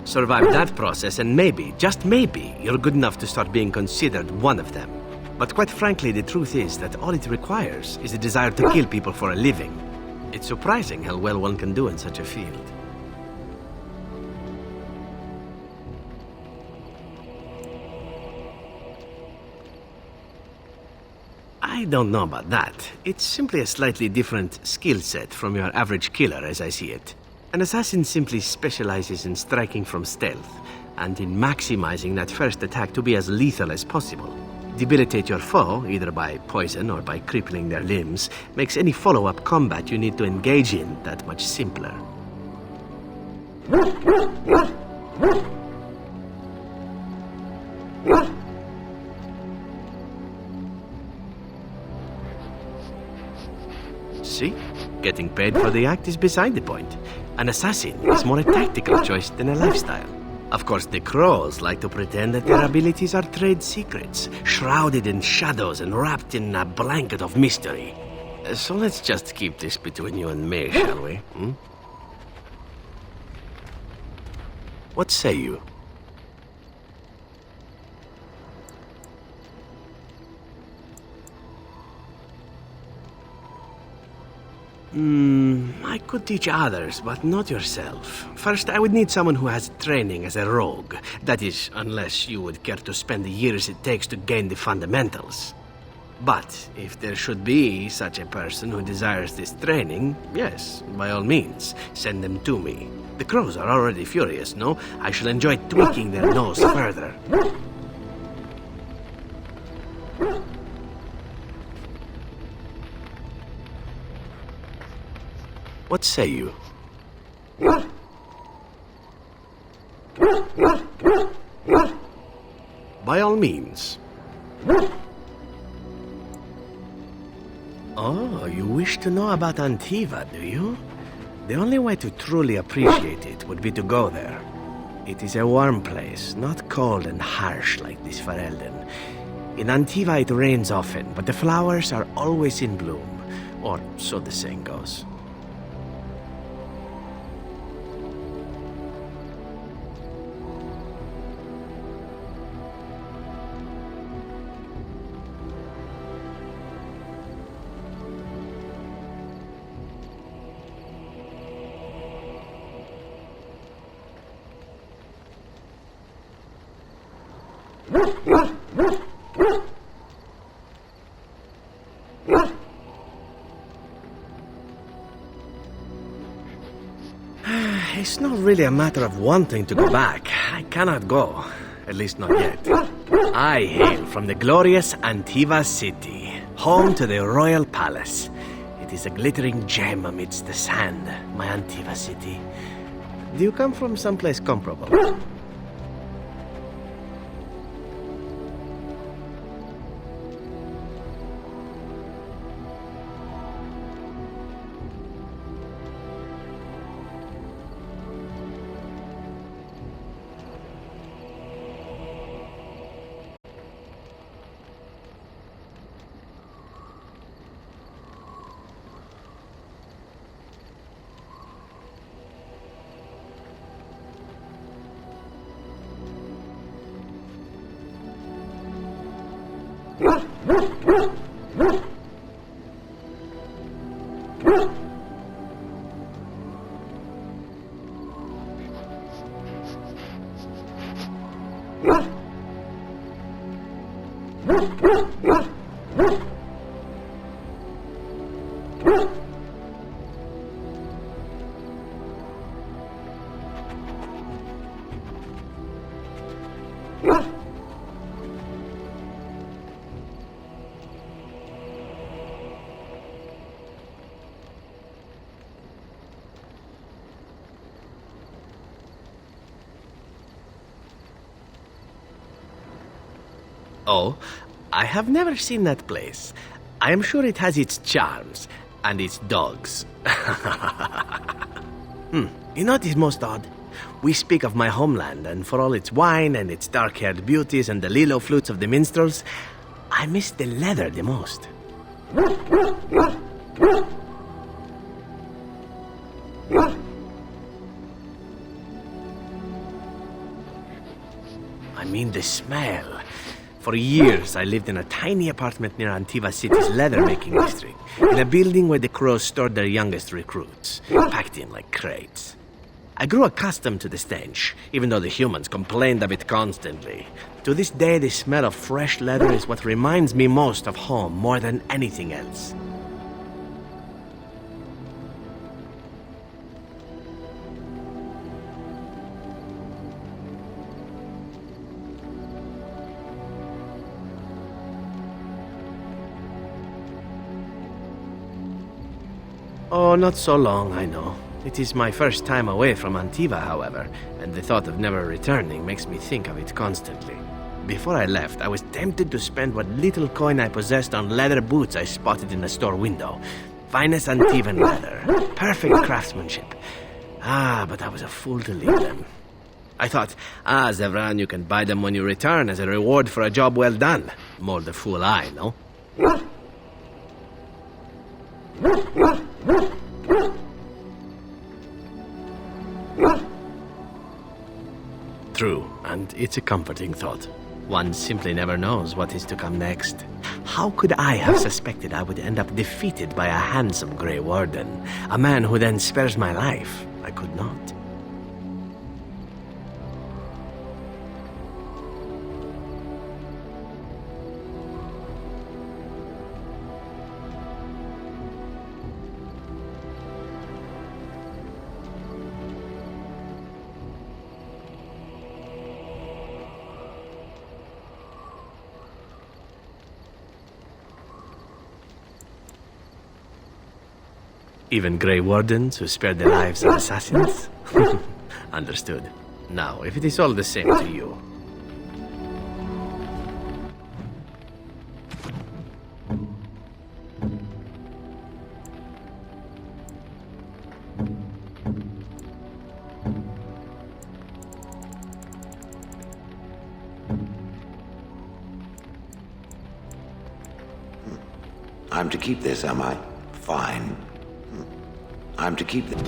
Survive that process and maybe, just maybe, you're good enough to start being considered one of them. But quite frankly, the truth is that all it requires is a desire to kill people for a living. It's surprising how well one can do in such a field. I don't know about that. It's simply a slightly different skill set from your average killer as I see it. An assassin simply specializes in striking from stealth, and in maximizing that first attack to be as lethal as possible. Debilitate your foe, either by poison or by crippling their limbs, makes any follow-up combat you need to engage in that much simpler. See? Getting paid for the act is beside the point. An assassin is more a tactical choice than a lifestyle. Of course, the Crows like to pretend that their abilities are trade secrets, shrouded in shadows and wrapped in a blanket of mystery. So let's just keep this between you and me, shall we? What say you? I could teach others, but not yourself. First, I would need someone who has training as a rogue. That is, unless you would care to spend the years it takes to gain the fundamentals. But if there should be such a person who desires this training, yes, by all means, send them to me. The Crows are already furious, no? I shall enjoy tweaking their nose further. What say you? By all means. Oh, you wish to know about Antiva, do you? The only way to truly appreciate it would be to go there. It is a warm place, not cold and harsh like this Ferelden. In Antiva it rains often, but the flowers are always in bloom, or so the saying goes. It's not really a matter of wanting to go back. I cannot go. At least not yet. I hail from the glorious Antiva city, home to the royal palace. It is a glittering gem amidst the sand, my Antiva city. Do you come from someplace comparable? Oh, I have never seen that place. I am sure it has its charms and its dogs. You know what is most odd? We speak of my homeland, and for all its wine and its dark-haired beauties and the lilo flutes of the minstrels, I miss the leather the most. I mean the smell. For years, I lived in a tiny apartment near Antiva City's leather-making district, in a building where the crows stored their youngest recruits, packed in like crates. I grew accustomed to the stench, even though the humans complained of it constantly. To this day, the smell of fresh leather is what reminds me most of home more than anything else. Oh, not so long, I know. It is my first time away from Antiva, however, and the thought of never returning makes me think of it constantly. Before I left, I was tempted to spend what little coin I possessed on leather boots I spotted in a store window. Finest Antivan leather. Perfect craftsmanship. But I was a fool to leave them. I thought, Zevran, you can buy them when you return as a reward for a job well done. More the fool I, no? True, and it's a comforting thought. One simply never knows what is to come next. How could I have suspected I would end up defeated by a handsome Grey Warden? A man who then spares my life? I could not. Even Grey Wardens who spare the lives of assassins? Understood. Now, if it is all the same to you...
I'm to keep this, am I? Fine. I'm to keep this.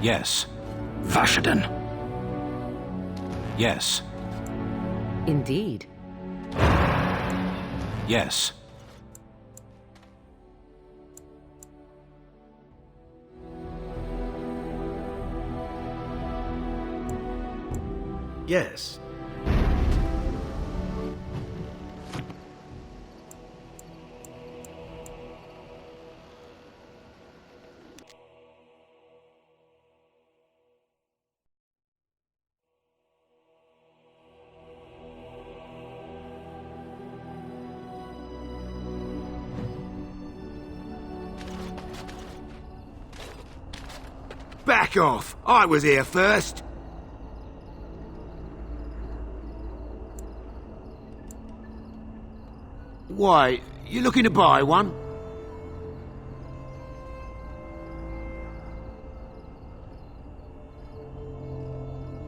Yes. Vashaden. Yes.
Indeed.
Yes.
Yes.
Back off! I was here first! Why, you looking to buy one?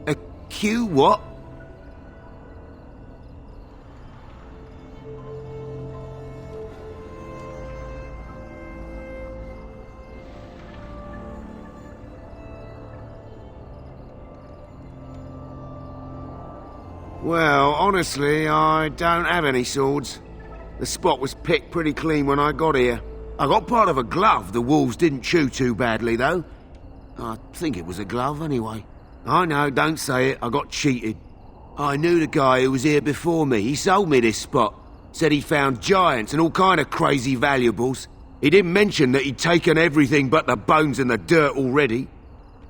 A Q what? Well, honestly, I don't have any swords. The spot was picked pretty clean when I got here. I got part of a glove the wolves didn't chew too badly, though. I think it was a glove, anyway. I know, don't say it, I got cheated. I knew the guy who was here before me. He sold me this spot. Said he found giants and all kind of crazy valuables. He didn't mention that he'd taken everything but the bones and the dirt already.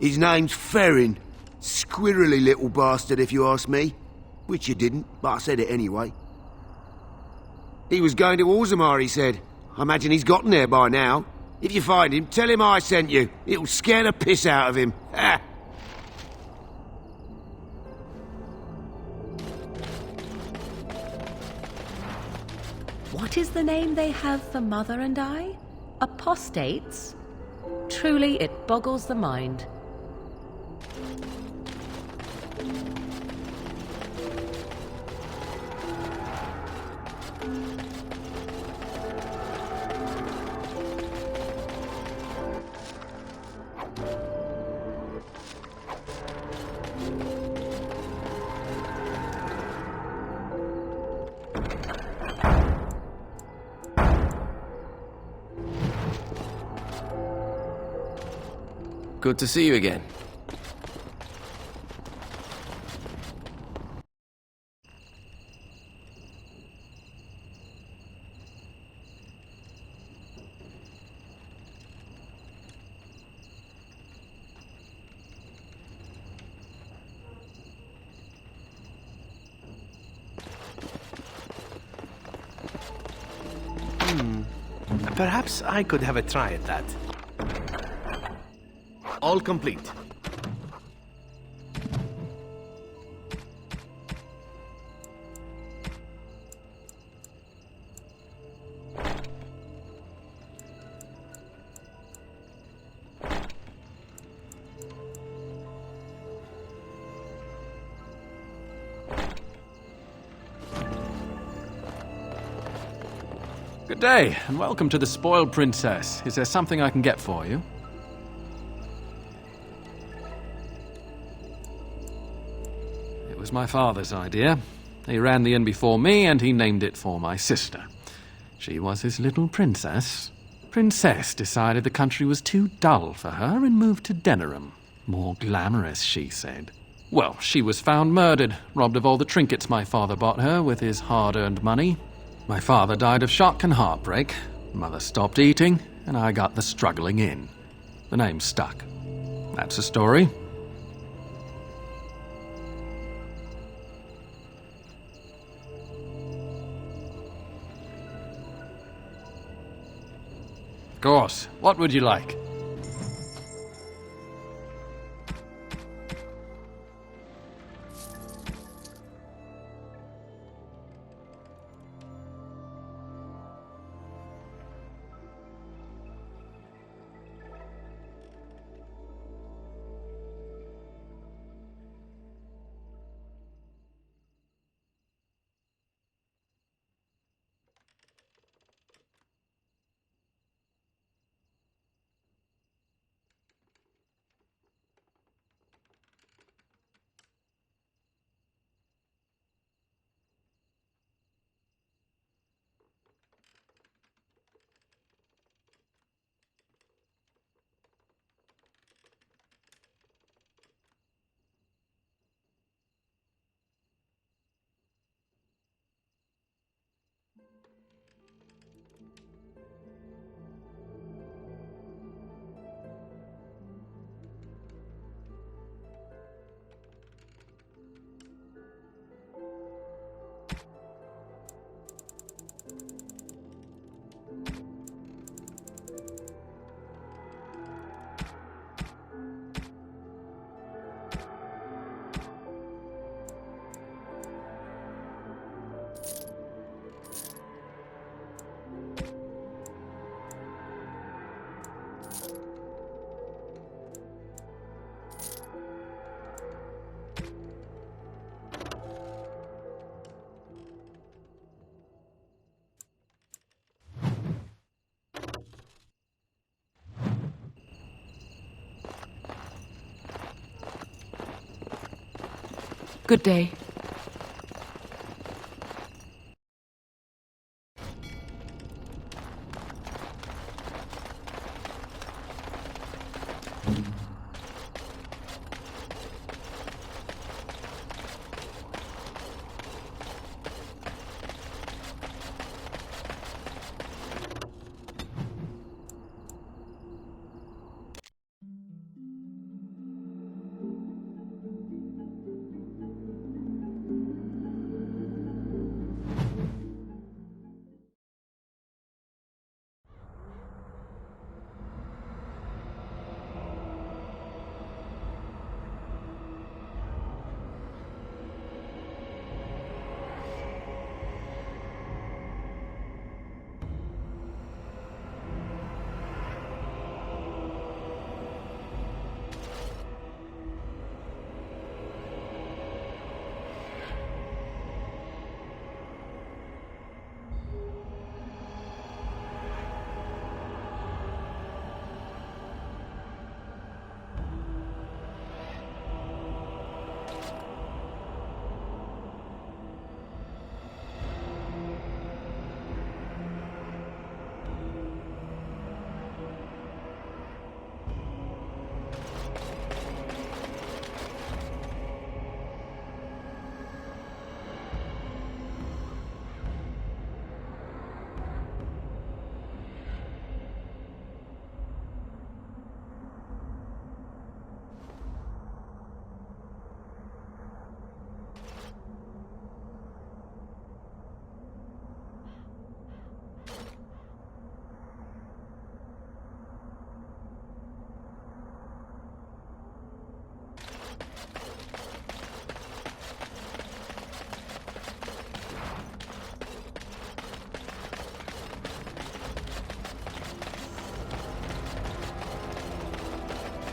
His name's Ferrin. Squirrely little bastard, if you ask me. Which you didn't, but I said it anyway. He was going to Orzammar, he said. I imagine he's gotten there by now. If you find him, tell him I sent you. It'll scare the piss out of him. Ha!
What is the name they have for Mother and I? Apostates? Truly, it boggles the mind.
Good to see you again.
Perhaps I could have a try at that.
All complete.
Good day, and welcome to the Spoiled Princess. Is there something I can get for you? It was my father's idea. He ran the inn before me, and he named it for my sister. She was his little princess. Princess decided the country was too dull for her and moved to Denerim. More glamorous, she said. Well, she was found murdered, robbed of all the trinkets my father bought her with his hard-earned money. My father died of shock and heartbreak. Mother stopped eating, and I got the struggling inn. The name stuck. That's the story. Of course. What would you like?
Good day.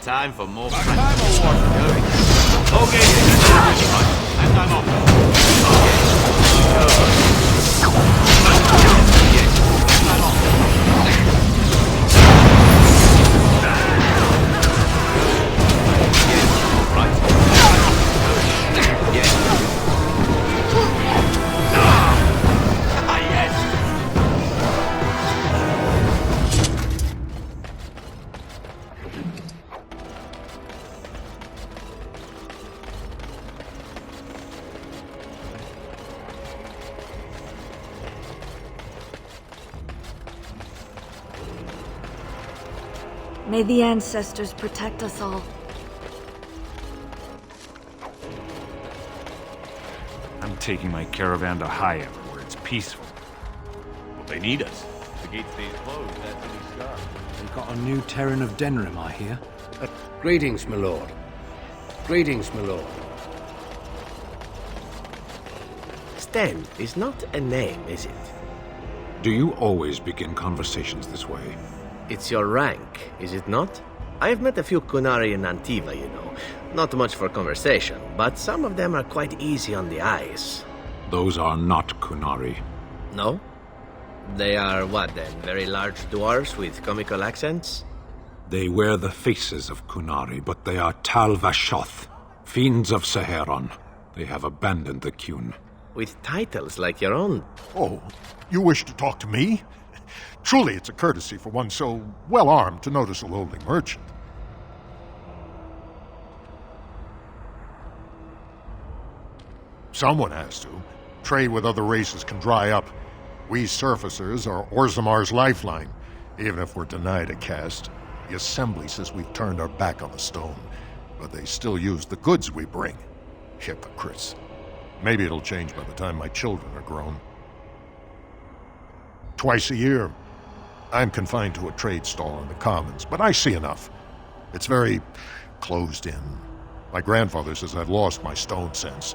Time for more
Time or what?
Okay, and I'm off.
May the ancestors protect us all.
I'm taking my caravan to Hayam, where it's peaceful.
Well, they need us. The gate stays closed, that's a new start.
We've got a new Terran of Denrim, I hear.
Greetings, my lord. Greetings, my lord. Sten is not a name, is it?
Do you always begin conversations this way?
It's your rank, is it not? I've met a few Kunari in Antiva, you know. Not much for conversation, but some of them are quite easy on the eyes.
Those are not Kunari.
No? They are what then? Very large dwarves with comical accents?
They wear the faces of Kunari, but they are Tal Vashoth, fiends of Saheron. They have abandoned the Qun.
With titles like your own.
Oh, you wish to talk to me? Truly, it's a courtesy for one so well-armed to notice a lowly merchant. Someone has to. Trade with other races can dry up. We surfacers are Orzamar's lifeline. Even if we're denied a caste, the Assembly says we've turned our back on the stone. But they still use the goods we bring. Hypocrites. Maybe it'll change by the time my children are grown. Twice a year, I'm confined to a trade stall in the Commons, but I see enough. It's very closed in. My grandfather says I've lost my stone sense.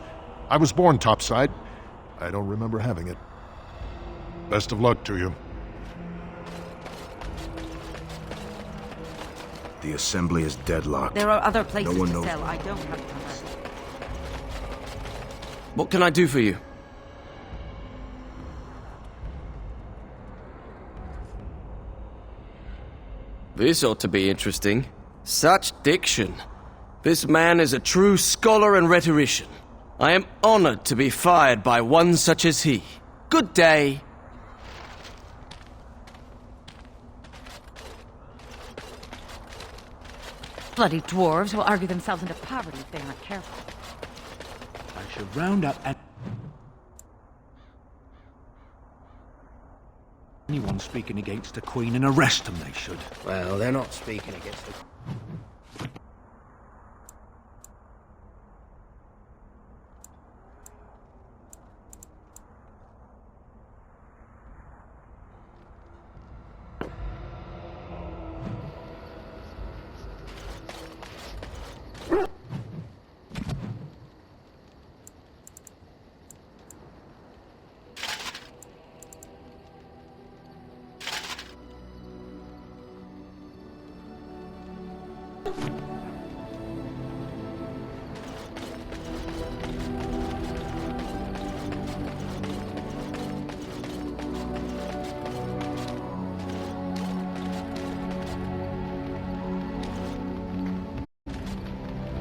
I was born topside. I don't remember having it. Best of luck to you.
The Assembly is deadlocked.
There are other places
No one
to
knows.
sell. I don't have time.
What can I do for you? This ought to be interesting. Such diction. This man is a true scholar and rhetorician. I am honored to be fired by one such as he. Good day.
Bloody dwarves will argue themselves into poverty if they aren't careful.
I should round up anyone speaking against the Queen and arrest them, they should.
Well, they're not speaking against the...